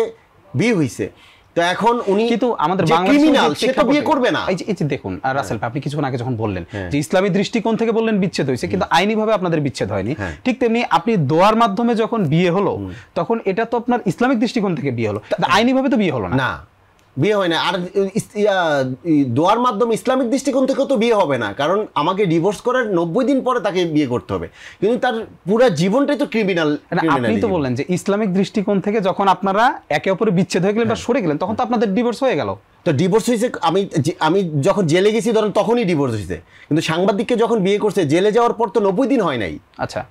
বিয়ে হয়েছে, তো এখন উনি কিন্তু আমাদের ক্রিমিনাল, সে তো বিয়ে করবে না। এই যে দেখুন রাসেল, আপনি কিছুক্ষণ আগে যখন বললেন যে ইসলামী দৃষ্টিকোণ থেকে বললেন বিচ্ছেদ হয়েছে, কিন্তু আইনিভাবে আপনাদের বিচ্ছেদ হয়নি। ঠিক তেমনি আপনি দোয়ার মাধ্যমে যখন বিয়ে হলো, তখন এটা তো আপনার ইসলামিক দৃষ্টিকোণ থেকে বিয়ে হলো, আইনিভাবে তো বিয়ে হলো না। বিয়ে হয় না। আর দোয়ার মাধ্যমে ইসলামিক দৃষ্টিকোণ থেকেও তো বিয়ে হবে না, কারণ আমাকে ডিভোর্স করার 90 দিন পরে তাকে বিয়ে করতে হবে, কিন্তু তার পুরো জীবনটাই তো ক্রিমিনাল। আপনি তো বললেন যে ইসলামিক দৃষ্টিকোণ থেকে যখন আপনারা একে অপরে বিচ্ছেদ হয়ে গেলেন বা সরে গেলেন, তখন তো আপনাদের ডিভোর্স হয়ে গেল। তো ডিভোর্স হয়েছে, আমি যখন জেলে গেছি ধরেন তখনই ডিভোর্স হয়েছে, কিন্তু সাংবাদিককে যখন বিয়ে করছে জেলে যাওয়ার পর তো 90 দিন হয় নাই। আচ্ছা,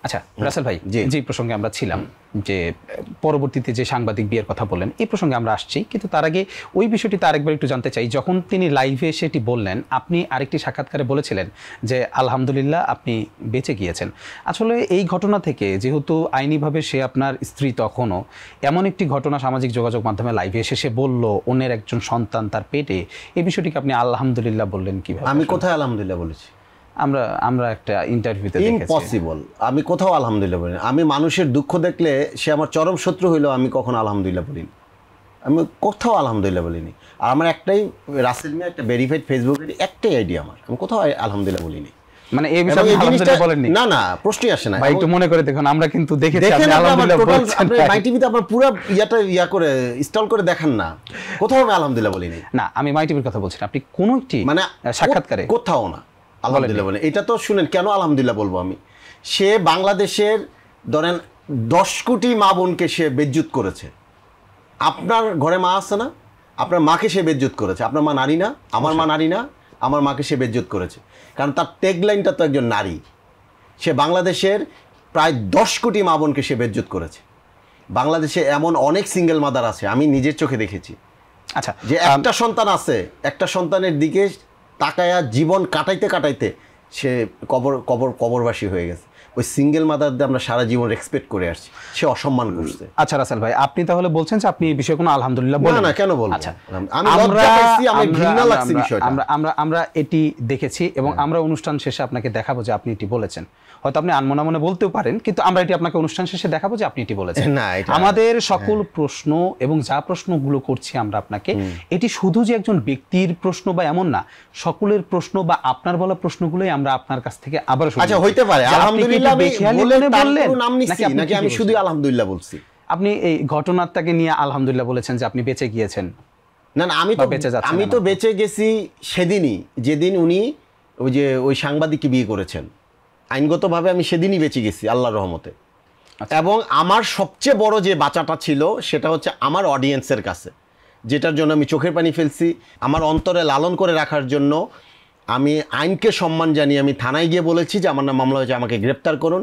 আচ্ছা রাসেল ভাই, জি। যে প্রসঙ্গে আমরা ছিলাম, যে পরবর্তীতে যে সাংবাদিক বিয়ের কথা বললেন, এই প্রসঙ্গে আমরা আসছি, কিন্তু তার আগে ওই বিষয়টিতে আরেকবার একটু জানতে চাই। যখন তিনি লাইভে এসে এটি বললেন, আপনি আরেকটি সাক্ষাৎকারে বলেছিলেন যে আলহামদুলিল্লাহ আপনি বেঁচে গিয়েছেন। আসলে এই ঘটনা থেকে, যেহেতু আইনিভাবে সে আপনার স্ত্রী তখনও, এমন একটি ঘটনা সামাজিক যোগাযোগ মাধ্যমে লাইভে এসে সে বলল অন্যের একজন সন্তান তার পেটে, এই বিষয়টিকে আপনি আলহামদুলিল্লাহ বললেন কিভাবে? আমি কোথায় আলহামদুলিল্লাহ বলেছি? আমরা একটা ইন্টারভিউতে দেখেছি। ইম্পসিবল। আমি কোথাও আলহামদুলিল্লাহ বলিনি। আমি মানুষের দুঃখ দেখলে সে আমার চরম শত্রু হইলেও আমি কখনো আলহামদুলিল্লাহ বলিনি। আমি কোথাও আলহামদুলিল্লাহ বলিনি। আর আমার একটাই, রাসেল মিয়া একটা ভেরিফাইড ফেসবুকের একটাই আইডি আমার, আমি কোথাও আলহামদুলিল্লাহ বলিনি। মানে এই বিষয়ে আপনি আলহামদুলিল্লাহ বলেননি? না না, প্রশ্নই আসে না ভাই, একটু মনে করে দেখুন, আমরা কিন্তু দেখেছি দেখেন আপনি আলহামদুলিল্লাহ বলছেন। আপনি মাই টিভিতে আপনার পুরো ইয়া করে ইনস্টল করে দেখান না, কোথাও আমি আলহামদুলিল্লাহ বলিনি। না, আমি মাই টিভির কথা বলছি না, আপনি কোন একটি মানে সাক্ষাৎকারে কোথাও না আলহামদুলিল্লাহ বলেন। এটা তো শুনেন, কেন আলহামদুলিল্লাহ বলবো আমি? সে বাংলাদেশের ধরেন 10 কোটি মা বোনকে সে বেজ্জুত করেছে। আপনার ঘরে মা আছে না? আপনার মাকে সে বেজ্জুত করেছে। আপনার মা নারী না? আমার মা নারী না? আমার মাকে সে বেজ্জুত করেছে, কারণ তার ট্যাগলাইনটা তো একজন নারী। সে বাংলাদেশের প্রায় 10 কোটি মা বোনকে সে বেজ্জুত করেছে। বাংলাদেশে এমন অনেক সিঙ্গেল মাদার আছে, আমি নিজের চোখে দেখেছি। আচ্ছা, যে একটা সন্তান আছে, একটা সন্তানের দিকে তাকায়া জীবন কাটাইতে কাটাইতে সে কবরবাসী হয়ে গেছে। ওই সিঙ্গেল মাদারদের আমরা সারা জীবন রেসপেক্ট করে আসছি, সে অসম্মান করছে। আচ্ছা রাসেল ভাই, আপনি তাহলে বলছেন যে আপনি এই বিষয়ে কোনো আলহামদুলিল্লাহ বলেন না? কেন বলবো? আচ্ছা, আমি লজ্জা পেয়েছি, আমি ঘৃণা লাগছে বিষয়টা। আমরা এটি দেখেছি এবং আমরা অনুষ্ঠান শেষে আপনাকে দেখাবো যে আপনি এটি বলেছেন। হয়তো আপনি আনমনা মনে বলতেও পারেন, কিন্তু আমরা এটি আপনাকে অনুষ্ঠান শেষে দেখাবো যে আপনি এটি বলেছেন। না, আমাদের সকল প্রশ্ন এবং যা প্রশ্নগুলো করছি আমরা আপনাকে, এটি শুধু যে একজন ব্যক্তির প্রশ্ন বা এমন না, সকলের প্রশ্ন বা আপনার বলা প্রশ্নগুলোই আমরা আপনার কাছ থেকে আবার শুনবো। আচ্ছা, হইতে পারে আলহামদুলিল্লাহ আমি বললেন নাম নিছি, নাকি আমি শুধু আলহামদুলিল্লাহ বলছি? আপনি এই ঘটনাটাকে নিয়ে আলহামদুলিল্লাহ বলেছেন যে আপনি বেঁচে গিয়েছেন। না না, আমি তো বেঁচে গেছি সেদিনই, যেদিন উনি ওই সাংবাদিককে বিয়ে করেছেন। আইনগতভাবে আমি সেদিনই বেঁচে গেছি আল্লাহর রহমতে। এবং আমার সবচেয়ে বড় যে বাঁচাটা ছিল সেটা হচ্ছে আমার অডিয়েন্সের কাছে, যেটার জন্য আমি চোখের পানি ফেলছি। আমার অন্তরে লালন করে রাখার জন্য আমি আইনকে সম্মান জানিয়ে আমি থানায় গিয়ে বলেছি যে আমার নাম মামলা হয়েছে, আমাকে গ্রেপ্তার করুন।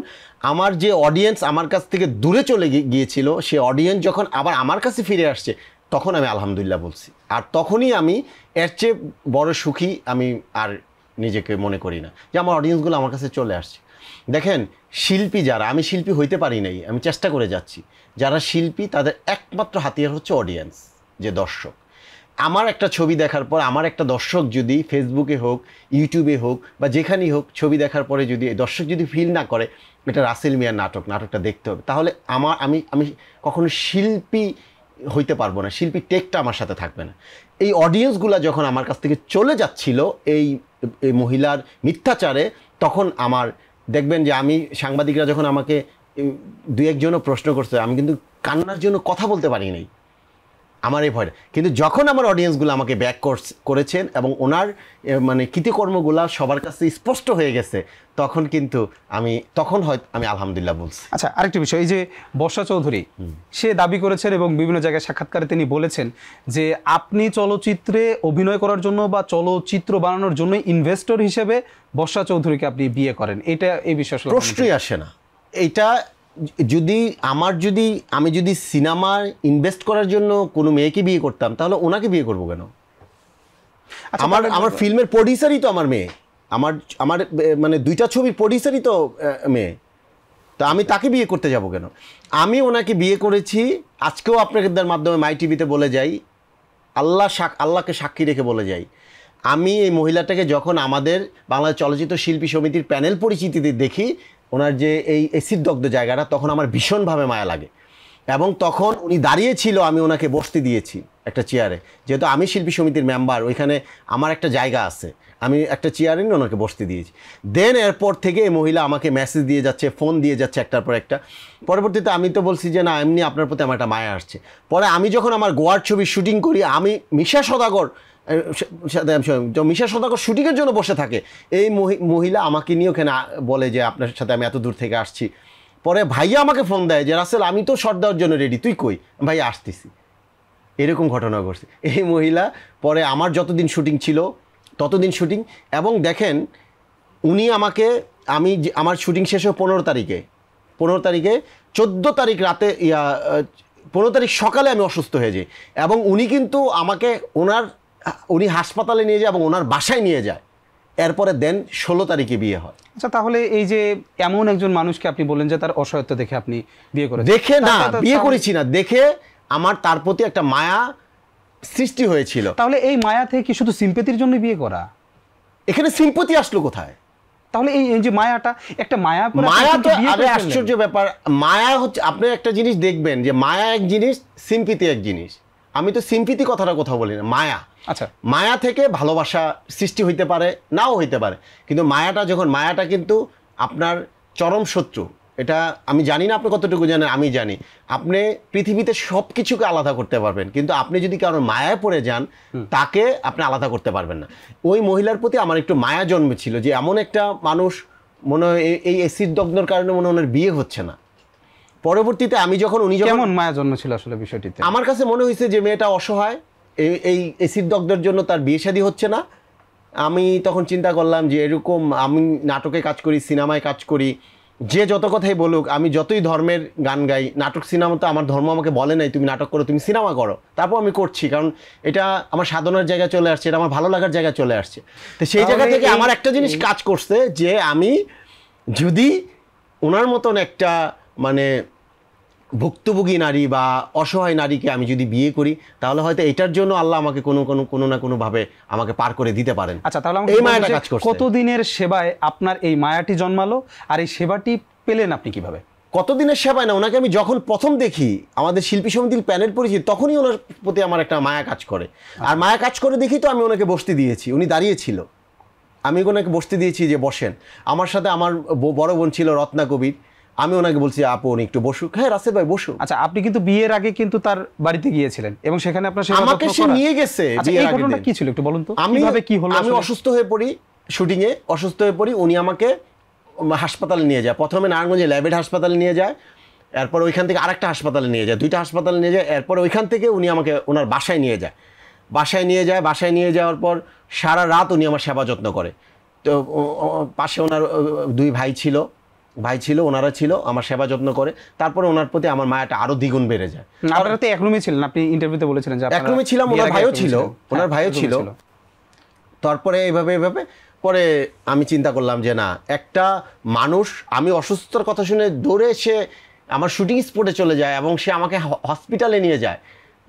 আমার যে অডিয়েন্স আমার কাছ থেকে দূরে চলে গিয়েছিল, সে অডিয়েন্স যখন আবার আমার কাছে ফিরে আসছে, তখন আমি আলহামদুলিল্লাহ বলছি। আর তখনই আমি এর চেয়ে বড় সুখী আমি আর নিজেকে মনে করি না, যে আমার অডিয়েন্সগুলো আমার কাছে চলে আসছে। দেখেন, শিল্পী যারা, আমি শিল্পী হইতে পারি নাই, আমি চেষ্টা করে যাচ্ছি। যারা শিল্পী তাদের একমাত্র হাতিয়ার হচ্ছে অডিয়েন্স, যে দর্শক। আমার একটা ছবি দেখার পর আমার একটা দর্শক যদি ফেসবুকে হোক, ইউটিউবে হোক বা যেখানেই হোক, ছবি দেখার পরে যদি দর্শক যদি ফিল না করে এটা রাসেল মিয়ার নাটকটা দেখতে হবে, তাহলে আমি কখনো শিল্পী হইতে পারবো না, শিল্পী টেকটা আমার সাথে থাকবে না। এই অডিয়েন্সগুলো যখন আমার কাছ থেকে চলে যাচ্ছিল এই মহিলার মিথ্যাচারে, তখন আমার দেখবেন যে আমি, সাংবাদিকরা যখন আমাকে 2-1জনও প্রশ্ন করছে, আমি কিন্তু কান্নার জন্য কথা বলতে পারি নাই, আমার এই ভয়টা। কিন্তু যখন আমার অডিয়েন্সগুলো আমাকে ব্যাক করেছেন এবং ওনার মানে কৃতকর্মগুলো সবার কাছে স্পষ্ট হয়ে গেছে, তখন কিন্তু হয়তো আমি আলহামদুলিল্লাহ বলছি। আচ্ছা, আরেকটি বিষয়, এই যে বর্ষা চৌধুরী, সে দাবি করেছেন এবং বিভিন্ন জায়গায় সাক্ষাৎকারে তিনি বলেছেন যে আপনি চলচ্চিত্রে অভিনয় করার জন্য বা চলচ্চিত্র বানানোর জন্য ইনভেস্টর হিসেবে বর্ষা চৌধুরীকে আপনি বিয়ে করেন। এটা এই বিষয়ে প্রশ্নই আসে না। এটা আমি যদি সিনেমায় ইনভেস্ট করার জন্য কোনো মেয়েকে বিয়ে করতাম, তাহলে ওনাকে বিয়ে করবো কেন? আমার ফিল্মের প্রডিউসারই তো আমার মেয়ে, আমার মানে 2টা ছবির প্রডিউসারই তো মেয়ে, তা আমি তাকে বিয়ে করতে যাব কেন? আমি ওনাকে বিয়ে করেছি। আজকেও আপনাদের মাধ্যমে মাই টিভিতে বলে যাই, আল্লাহকে সাক্ষী রেখে বলে যাই, আমি এই মহিলাটাকে যখন আমাদের বাংলাদেশ চলচ্চিত্র শিল্পী সমিতির প্যানেল পরিচিতিতে দেখি, ওনার যে এই এসিডদগ্ধ জায়গাটা, তখন আমার ভীষণভাবে মায়া লাগে। এবং তখন উনি দাঁড়িয়েছিল, আমি ওনাকে বসতে দিয়েছি একটা চেয়ারে, যেহেতু আমি শিল্পী সমিতির মেম্বার, ওইখানে আমার একটা জায়গা আছে, আমি একটা চেয়ারে নিয়ে ওনাকে বসতে দিয়েছি। দেন এরপর থেকে এই মহিলা আমাকে মেসেজ দিয়ে যাচ্ছে, ফোন দিয়ে যাচ্ছে একটার পর একটা। পরবর্তীতে আমি তো বলছি যে না, এমনি আপনার প্রতি আমার একটা মায়া আসছে। পরে আমি যখন আমার গোয়ার ছবি শুটিং করি, আমি মিশা সওদাগর শুটিংয়ের জন্য বসে থাকে, এই মহিলা আমাকে নিয়ে ওখানে বলে যে আপনার সাথে আমি এত দূর থেকে আসছি। পরে ভাইয়া আমাকে ফোন দেয় যে রাসেল, আমি তো শট দেওয়ার জন্য রেডি, তুই কই? ভাইয়া আসতেছি। এরকম ঘটনা ঘটছে। এই মহিলা পরে আমার যতদিন শুটিং ছিল ততদিন শুটিং, এবং দেখেন উনি আমাকে, আমার শুটিং শেষ হয় 15 তারিখে, 15 তারিখে 14 তারিখ রাতে 15 তারিখ সকালে আমি অসুস্থ হয়ে যাই, এবং উনি কিন্তু আমাকে উনি হাসপাতালে নিয়ে যায় এবং ওনার বাসায় নিয়ে যায়। এরপরে দেন 16 তারিখে বিয়ে হয়। আচ্ছা, তাহলে এই যে এমন একজন মানুষকে আপনি বললেন যে তার অসহায়ত্ব দেখে আপনি বিয়ে করেছেন। দেখে না, বিয়ে করেছি না, দেখে আমার তার প্রতি একটা মায়া সৃষ্টি হয়েছিল। তাহলে এই মায়া থেকে কি শুধু সিম্পেথির জন্য বিয়ে করা? এখানে সিম্পথি আসলো কোথায়? তাহলে এই যে মায়াটা, একটা মায়া তো আরে আশ্চর্য ব্যাপার। মায়া হচ্ছে, আপনি একটা জিনিস দেখবেন যে মায়া এক জিনিস, সিম্পথি এক জিনিস। আমি তো সিম্পথি কথাটা কথা বলি না, মায়া। আচ্ছা, মায়া থেকে ভালোবাসা সৃষ্টি হইতে পারে, নাও হইতে পারে, কিন্তু মায়াটা কিন্তু আপনার চরম শত্রু। এটা আমি জানি না আপনি কতটুকু জানেন, আমি জানি। আপনি পৃথিবীতে সব কিছুকে আলাদা করতে পারবেন, কিন্তু আপনি যদি কারোর মায়ায় পড়ে যান তাকে আপনি আলাদা করতে পারবেন না। ওই মহিলার প্রতি আমার একটু মায়া জন্মেছিল যে এমন একটা মানুষ, মনে হয় এই অ্যাসিড দগ্ধর কারণে মনে হয় ওনার বিয়ে হচ্ছে না। পরবর্তীতে উনি যখন কেমন মায়া জন্মেছিল আসলে বিষয়টিতে? আমার কাছে মনে হয়েছে যে মেয়েটা অসহায়, এই অ্যাসিড দগ্ধর জন্য তার বিয়ে শাদী হচ্ছে না। আমি তখন চিন্তা করলাম যে এরকম, আমি নাটকে কাজ করি, সিনেমায় কাজ করি, যে যত কথাই বলুক, আমি যতই ধর্মের গান গাই, নাটক সিনেমা তো আমার ধর্ম আমাকে বলে নাই তুমি নাটক করো, তুমি সিনেমা করো, তারপর আমি করছি, কারণ এটা আমার সাধনার জায়গায় চলে আসছে, এটা আমার ভালো লাগার জায়গায় চলে আসছে। তো সেই জায়গা থেকে আমার একটা জিনিস কাজ করছে যে আমি যদি ওনার মতন একটা মানে ভুক্তভোগী নারী বা অসহায় নারীকে আমি যদি বিয়ে করি, তাহলে হয়তো এটার জন্য আল্লাহ আমাকে কোনো না কোনোভাবে আমাকে পার করে দিতে পারেন। আচ্ছা, তাহলে এই মায়াটা কাজ করছে। কতদিনের সেবায় আপনার এই মায়াটি জন্মালো, আর এই সেবাটি পেলেন আপনি কিভাবে? কতদিনের সেবায় না, ওনাকে আমি যখন প্রথম দেখি আমাদের শিল্পী সমিতির প্যানেল পরিচিত, তখনই ওনার প্রতি আমার একটা মায়া কাজ করে। আর মায়া কাজ করে দেখি তো আমি ওনাকে বসতে দিয়েছি, উনি দাঁড়িয়েছিল, আমি ওনাকে বসতে দিয়েছি যে বসেন। আমার সাথে আমার বড় বোন ছিল রত্না কবির, আমি ওনাকে বলছি আপু উনি একটু বসুক। হ্যাঁ রাসেল ভাই বসুক। আচ্ছা, আপনি কিন্তু বিয়ের আগে কিন্তু তার বাড়িতে গিয়েছিলেন এবং সেখানে আপনার আমাকে সে নিয়ে গেছে। এই ঘটনাটা কি ছিল একটু বলুন তো, কিভাবে কি হলো? আমি অসুস্থ হয়ে পড়ি, শুটিংয়ে অসুস্থ হয়ে পড়ি, উনি আমাকে হাসপাতালে নিয়ে যায়। প্রথমে নারায়ণগঞ্জে ল্যাবেড হাসপাতালে নিয়ে যায়, এরপর ওইখান থেকে আরেকটা হাসপাতালে নিয়ে যায়, 2টা হাসপাতালে নিয়ে যায়। এরপর ওইখান থেকে উনি আমাকে ওনার বাসায় নিয়ে যায়। বাসায় নিয়ে যাওয়ার পর সারা রাত উনি আমার সেবা যত্ন করে। তো পাশে ওনার 2 ভাই ছিল, ওনারা ছিল, আমার সেবা যত্ন করে। তারপরে ওনার প্রতি আমার মায়াটা আরো দ্বিগুণ বেড়ে যায়। আপনারা তো এক রুমে ছিলেন, আপনি ইন্টারভিউতে বলেছিলেন যে এক রুমে ছিলাম, ওনার ভাইও ছিল। তারপরে এইভাবে পরে আমি চিন্তা করলাম যে না, একটা মানুষ, আমি অসুস্থতার কথা শুনে দৌড়ে সে আমার শুটিং স্পটে চলে যায় এবং সে আমাকে হসপিটালে নিয়ে যায়।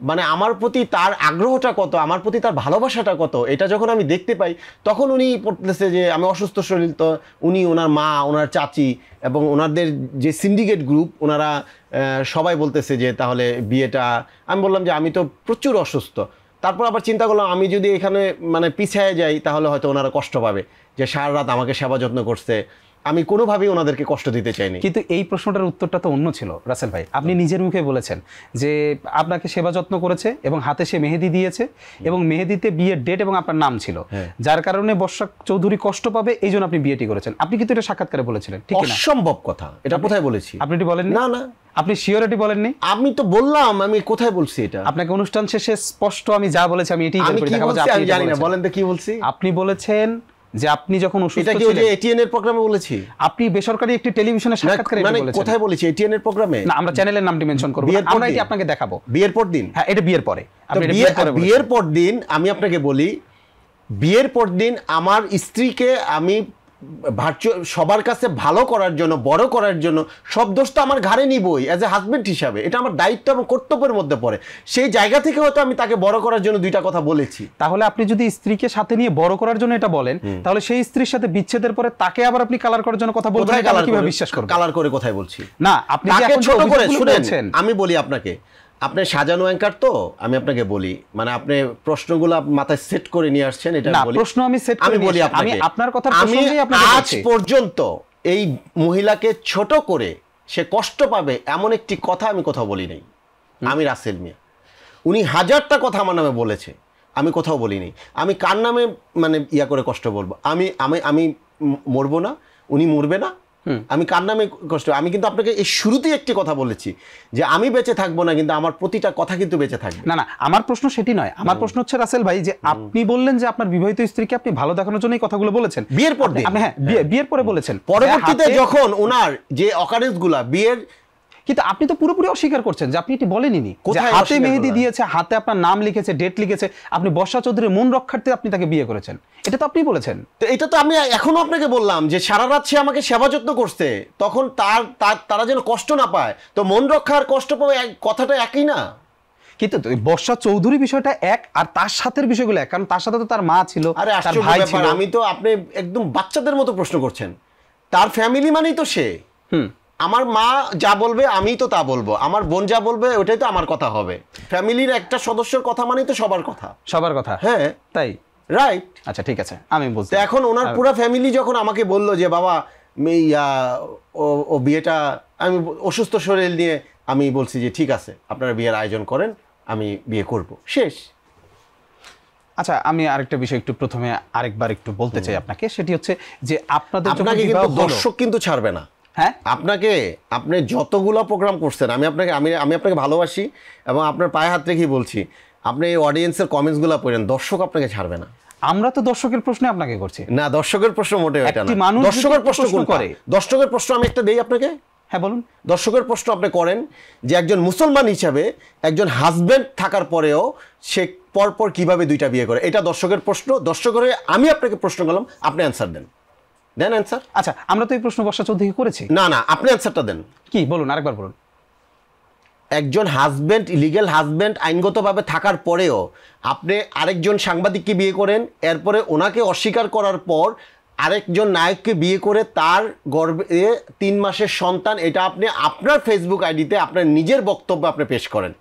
মানে আমার প্রতি তার আগ্রহটা কত, আমার প্রতি তার ভালোবাসাটা কত, এটা যখন আমি দেখতে পাই, তখন উনি বলতেছে যে আমি অসুস্থ শরীর, তো উনি, ওনার মা, ওনার চাচি এবং ওনাদের যে সিন্ডিকেট গ্রুপ, ওনারা সবাই বলতেছে যে তাহলে বিয়েটা। আমি বললাম যে আমি তো প্রচুর অসুস্থ। তারপর আবার চিন্তা করলাম আমি যদি এখানে মানে পিছিয়ে যাই তাহলে হয়তো ওনারা কষ্ট পাবে, যে সারা রাত আমাকে সেবা যত্ন করছে। আমি কোনোভাবেই ওনাদেরকে কষ্ট দিতে চাইনি। কিন্তু এই প্রশ্নটার উত্তরটা তো অন্য ছিল রাসেল ভাই। আপনি নিজের মুখে বলেছেন যে আপনাকে সেবা যত্ন করেছে এবং হাতে সে মেহেদি দিয়েছে এবং মেহেদিতে বিয়ের ডেট এবং আপনার নাম ছিল, যার কারণে বর্ষা চৌধুরী কষ্ট পাবে, এই জন্য আপনি বিয়েটি করেছেন। আপনি কিন্তু এটা সাক্ষাৎকারে বলেছিলেন, ঠিক না? অসম্ভব কথা। এটা কোথায় বলেছি? আপনি এটি বলেননি? না, আপনি সিওরিটি বলেননি? আমি তো বললাম, আমি কোথায় বলছি এটা? আপনাকে অনুষ্ঠান শেষে স্পষ্ট আমি যা বলেছি আমি এটাই বলছি। আমি জানি না, বলেন তো কি বলছি। আপনি বলেছেন যে আপনি যখন অসুস্থ ছিলেন, এটা কি ওই যে এটিএন এর প্রোগ্রামে বলেছি? আপনি বেসরকারি একটি টেলিভিশনে সাক্ষাৎকারে মানে বলেছেন। কোথায় বলেছি? এটিএন এর প্রোগ্রামে না, আমরা চ্যানেলের নামটি মেনশন করব, আমরা এটি আপনাকে দেখাবো বিয়ের পর দিন। হ্যাঁ, এটা বিয়ের পরে। আপনি বিয়ের পর দিন আমি আপনাকে বলি, বিয়ের পর দিন আমার স্ত্রীকে আমি সবার কাছে ভালো করার জন্য, বড় করার জন্য সব দোষ তো আমার ঘাড়ে নিবই এজ এ হাজবেন্ড হিসাবে। এটা আমার দায়িত্ব এবং কর্তব্যের মধ্যে পড়ে। সেই জায়গা থেকে হয়তো আমি তাকে বড় করার জন্য 2টা কথা বলেছি। তাহলে আপনি যদি স্ত্রীকে সাথে নিয়ে বড় করার জন্য এটা বলেন, তাহলে সেই স্ত্রীর সাথে বিচ্ছেদের পরে তাকে আবার আপনি কালার করার জন্য কথা বলবেন, এটা কিভাবে বিশ্বাস করবেন? কালার করে কোথায় বলছি? না, আপনি ছোট করে শুনেন, আমি বলি আপনাকে, আপনি সাজানো অ্যাঙ্কার তো, আমি আপনাকে বলি, মানে আপনি প্রশ্নগুলো মাথায় সেট করে নিয়ে আসছেন, এটা বলি। প্রশ্ন আমি সেট করে বলি আপনাকে, আমি আপনার কথার আমি প্রসঙ্গেই আজ পর্যন্ত এই মহিলাকে ছোট করে সে কষ্ট পাবে এমন একটি কথা আমি কোথাও বলি নাই। আমি রাসেল মিয়া, উনি 1000টা কথা আমার নামে বলেছে, আমি কোথাও বলিনি। আমি কার নামে মানে ইয়া করে কষ্ট বলবো? আমি মরবো না, উনি মরবে না, আমি কার নামে কষ্ট, আমি কিন্তু আপনাকে এই শুরুতেই একটি কথা বলেছি যে আমি বেঁচে থাকবো না, কিন্তু আমার প্রতিটা কথা কিন্তু বেঁচে থাকবে। না না, আমার প্রশ্ন সেটি নয়। আমার প্রশ্ন হচ্ছে রাসেল ভাই, যে আপনি বললেন যে আপনার বিবাহিত স্ত্রীকে আপনি ভালো দেখানোর জন্য এই কথাগুলো বলেছেন বিয়ের পর দিন। আপনি হ্যাঁ বিয়ের পরে বলেছেন, পরবর্তীতে হাতে- যখন ওনার যে অকারেন্স গুলা বিয়ের, কিন্তু আপনি তো পুরোপুরি অস্বীকার করছেন যে আপনি এটি বলেননি, যে কোথায় হাতে অস্বীকার মেহেদি করলাম? দিয়েছে, হাতে আপনার নাম লিখেছে, ডেট লিখেছে, আপনি বর্ষা চৌধুরীর মন রক্ষার্থে আপনি তাকে বিয়ে করেছেন, এটা তো আপনি বলেছেন। তো এটা তো আমি এখনো আপনাকে বললাম যে সারা রাত সে আমাকে সেবা যত্ন করছে, তখন তারা যেন কষ্ট না পায়, তো মন রক্ষার কষ্ট পাবে কথাটা একই না। কিন্তু বর্ষা চৌধুরী বিষয়টা এক, আর তার সাথে বিষয়গুলো এক, কারণ তার সাথে তো তার মা ছিল, আরে তার আশ্চর্য ভাই ব্যাপার, ছিল। আমি তো আপনি একদম বাচ্চাদের মতো প্রশ্ন করছেন। তার ফ্যামিলি মানেই তো সে। আমার মা যা বলবে আমি তো তা বলবো, আমার বোন যা বলবে ওটাই তো আমার কথা হবে। ফ্যামিলির একটা সদস্যের কথা মানেই তো সবার কথা। সবার কথা, হ্যাঁ তাই রাইট। আচ্ছা ঠিক আছে, আমি তো বুঝতে। এখন ওনার পুরো ফ্যামিলি যখন আমাকে বললো যে বাবা ও বিয়েটা, আমি অসুস্থ শরীর নিয়ে আমি বলছি যে ঠিক আছে আপনারা বিয়ের আয়োজন করেন, আমি বিয়ে করব, শেষ। আচ্ছা আমি আরেকটা বিষয় একটু প্রথমে আরেকবার একটু বলতে চাই আপনাকে, সেটি হচ্ছে যে আপনাদের যখন আপনাকে বিবাহ কিন্তু হলো- দর্শক কিন্তু ছাড়বে না। হ্যাঁ আপনি যতগুলো প্রোগ্রাম করছেন, আমি আপনাকে ভালোবাসি এবং আপনার পায়ে হাত রেখেই বলছি, আপনি এই অডিয়েন্সের কমেন্টসগুলো পড়েন, দর্শক আপনাকে ছাড়বে না। আমরা তো দর্শকের প্রশ্নে আপনাকে করছি। না, দর্শকের প্রশ্ন মোটেও এটা একটি না। মানুষ দর্শকের যদি প্রশ্ন প্রশ্ন কোনটা? করে। দর্শকের প্রশ্ন আমি একটা দেই আপনাকে। হ্যাঁ বলুন। দর্শকের প্রশ্ন আপনি করেন যে একজন মুসলমান হিসাবে একজন হাজবেন্ড থাকার পরেও সে পরপর কিভাবে দুইটা বিয়ে করে, এটা দর্শকের প্রশ্ন। দর্শকের আমি আপনাকে প্রশ্ন করলাম, আপনি অ্যান্সার দেন অ্যান্সার। আচ্ছা আমরা তো এই প্রশ্ন বর্ষা চৌধুরী করেছি। না না, আপনি অ্যান্সারটা দেন। কি বলুন, আরেকবার বলুন। একজন হাজবেন্ড, লিগ্যাল হাজবেন্ড আইনগতভাবে থাকার পরেও আপনি আরেকজন সাংবাদিককে বিয়ে করেন, এরপরে ওনাকে অস্বীকার করার পর আরেকজন নায়ককে বিয়ে করে তার গর্ভে 3 মাসের সন্তান, এটা আপনি আপনার ফেসবুক আইডিতে আপনার নিজের বক্তব্য আপনি পেশ করেন,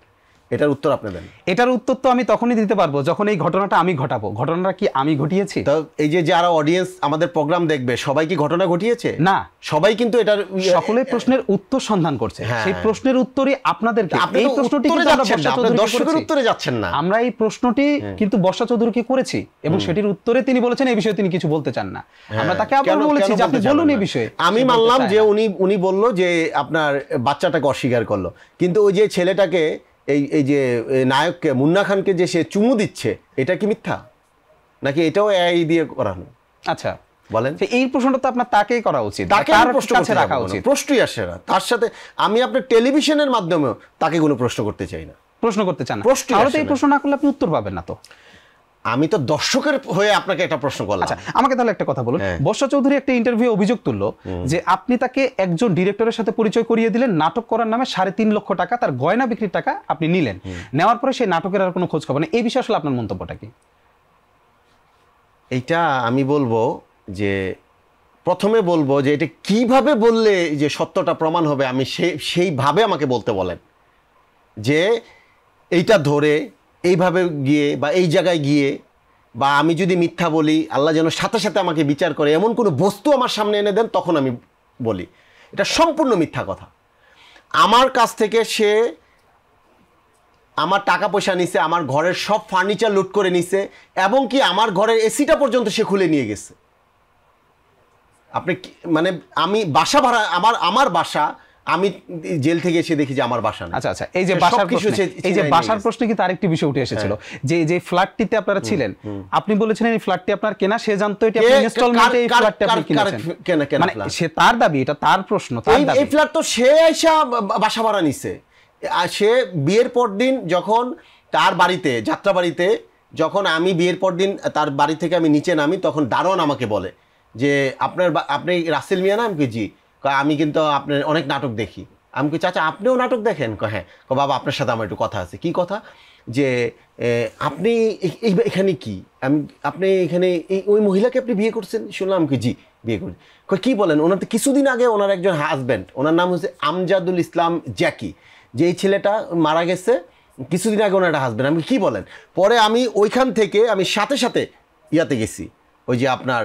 এটার উত্তর আপনি দেন। এটার উত্তর তো আমি তখনই দিতে পারবো যখন এই ঘটনাটা আমি ঘটাবো। ঘটনাটা কি আমি ঘটিয়েছি? তো এই যে যারা অডিয়েন্স আমাদের প্রোগ্রাম দেখবে সবাই কি ঘটনা ঘটিয়েছে? না, সবাই কিন্তু এটার সকলে প্রশ্নের উত্তর সন্ধান করছে। হ্যাঁ। সেই প্রশ্নের উত্তরই আপনাদেরকে, আপনি এই তো প্রশ্নটি উত্তরে কিন্তু আমরা যাচ্ছেন না, বর্ষা আপনি চৌধুরীকে দর্শকের করেছি। উত্তরে যাচ্ছেন না। আমরা এই প্রশ্নটি কিন্তু বর্ষা চৌধুরীকে করেছি এবং সেটির উত্তরে তিনি বলেছেন এই বিষয়ে তিনি কিছু বলতে চান না। আমরা তাকে আবার কেন- বলেছি কেন যে আপনি বলতে চান বলুন না? এই বিষয়ে। আমি সে বলতে মানলাম চায় যে না। উনি বলল যে আপনার বাচ্চাটাকে অস্বীকার করলো, কিন্তু ওই যে ছেলেটাকে এই যে নায়ককে, মুন্না খানকে যে সে চুমু দিচ্ছে, এটা কি মিথ্যা নাকি এটাও এই দিয়ে করানো? আচ্ছা বলেন। তো এই প্রশ্নটা তো আপনার তাকেই করা উচিত, তাকে তার আমি প্রশ্ন কাছে করতে রাখা যাবো না, উচিত। প্রশ্নই আসে না তার সাথে। আমি আপনার টেলিভিশনের মাধ্যমেও তাকে কোনো প্রশ্ন করতে চাই না, প্রশ্ন করতে চান না। প্রশ্নই তাহলে তো আসে এই না। প্রশ্ন না করলে আপনি উত্তর পাবেন না। তো আমি তো দর্শকের হয়ে আপনাকে একটা প্রশ্ন করলাম। আচ্ছা আমাকে তাহলে একটা কথা বলুন। হ্যাঁ। বর্ষা চৌধুরী একটা ইন্টারভিউ অভিযোগ তুললো যে আপনি তাকে একজন ডিরেক্টরের সাথে পরিচয় করিয়ে দিলেন, নাটক করার নামে 3.5 লক্ষ টাকা, তার গয়না বিক্রির টাকা আপনি নিলেন। নেওয়ার পরে সেই নাটকের আর কোনো খোঁজ খবর নেই। এই বিষয়ে আসলে আপনার মন্তব্যটা কি? এইটা আমি বলবো যে, প্রথমে বলবো যে এটা কিভাবে বললে যে সত্যটা প্রমাণ হবে, আমি সেইভাবে আমাকে বলতে বলেন যে এইটা ধরে এইভাবে গিয়ে বা এই জায়গায় গিয়ে, বা আমি যদি মিথ্যা বলি আল্লাহ যেন সাথে সাথে আমাকে বিচার করে, এমন কোনো বস্তু আমার সামনে এনে দেন, তখন আমি বলি এটা সম্পূর্ণ মিথ্যা কথা। আমার কাছ থেকে সে আমার টাকা পয়সা নিছে, আমার ঘরের সব ফার্নিচার লুট করে নিছে, এবং কি আমার ঘরের এসিটা পর্যন্ত সে খুলে নিয়ে গেছে। আপনি মানে আমি বাসা ভাড়া, আমার বাসা, আমি জেল থেকে এসে দেখি যে আমার বাসা না। আচ্ছা আচ্ছা, এই যে বাসার সবকিছু প্রশ্নে, এই যে বাসার প্রশ্নে কিন্তু আরেকটি বিষয় উঠে এসেছিল, যে ফ্ল্যাটটিতে আপনারা ছিলেন, আপনি বলেছিলেন এই ফ্ল্যাটটি আপনার কেনা, সে জানতো এটা আপনি ইনস্টলমেন্টে এই ফ্ল্যাটটি আপনি কিনেছেন। মানে সে তার দাবি, এটা তার প্রশ্ন, তার দাবি। এই ফ্ল্যাট তো সে আইসা বাসা ভাড়া নিছে। আর সে বিয়ের পর দিন যখন তার বাড়িতে, যাত্রা বাড়িতে যখন আমি বিয়ের পর দিন তার বাড়ি থেকে আমি নিচে নামি, তখন দারোয়ান আমাকে বলে যে আপনি রাসেল মিয়া না? আমি জি। আমি কিন্তু আপনার অনেক নাটক দেখি। আমি কি চাচা আপনিও নাটক দেখেন? হ্যাঁ। বাবা আপনার সাথে আমার একটু কথা আছে। কি কথা? যে আপনি এখানে কি, আপনি এখানে ওই মহিলাকে আপনি বিয়ে করছেন শুনলাম? কি জি বিয়ে করি। কি বলেন? ওনার তো কিছুদিন আগে ওনার একজন হাজব্যান্ড, ওনার নাম হচ্ছে আমজাদুল ইসলাম জ্যাকি, যে এই ছেলেটা মারা গেছে কিছুদিন আগে, ওনার একটা হাজব্যান্ড। আমি কি বলেন? পরে আমি ওইখান থেকে আমি সাথে সাথে ইয়াতে গেছি, ওই যে আপনার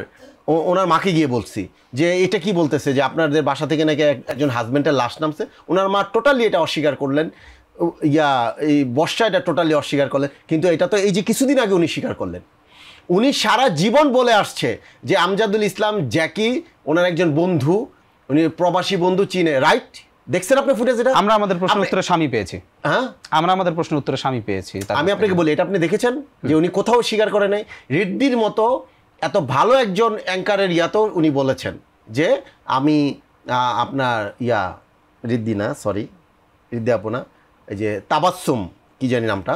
ওনার মাকে গিয়ে বলছি যে এটা কি বলতেছে যে আপনাদের বাসা থেকে নাকি একজন হাজব্যান্ডের লাশ নামছে। ওনার মা টোটালি এটা অস্বীকার করলেন, এই বর্ষা এটা টোটালি অস্বীকার করলেন। কিন্তু এটা তো এই যে কিছুদিন আগে উনি স্বীকার করলেন। উনি সারা জীবন বলে আসছে যে আমজাদুল ইসলাম জ্যাকি ওনার একজন বন্ধু, উনি প্রবাসী বন্ধু চীনে, রাইট? দেখছেন আপনি ফুটেজ? এটা আমরা আমাদের প্রশ্নের উত্তরে স্বামী পেয়েছি। হ্যাঁ, আমরা আমাদের প্রশ্নের উত্তরে স্বামী পেয়েছি। আমি আপনাকে বলি, এটা আপনি দেখেছেন যে উনি কোথাও স্বীকার করে নাই। রিদ্দির মতো এত ভালো একজন অ্যাঙ্কারের ইয়াতেও উনি বলেছেন যে আমি আপনার রিদ্দি না, সরি রিদ্দি আপু না, এই যে তাবাসসুম কি জানি নামটা,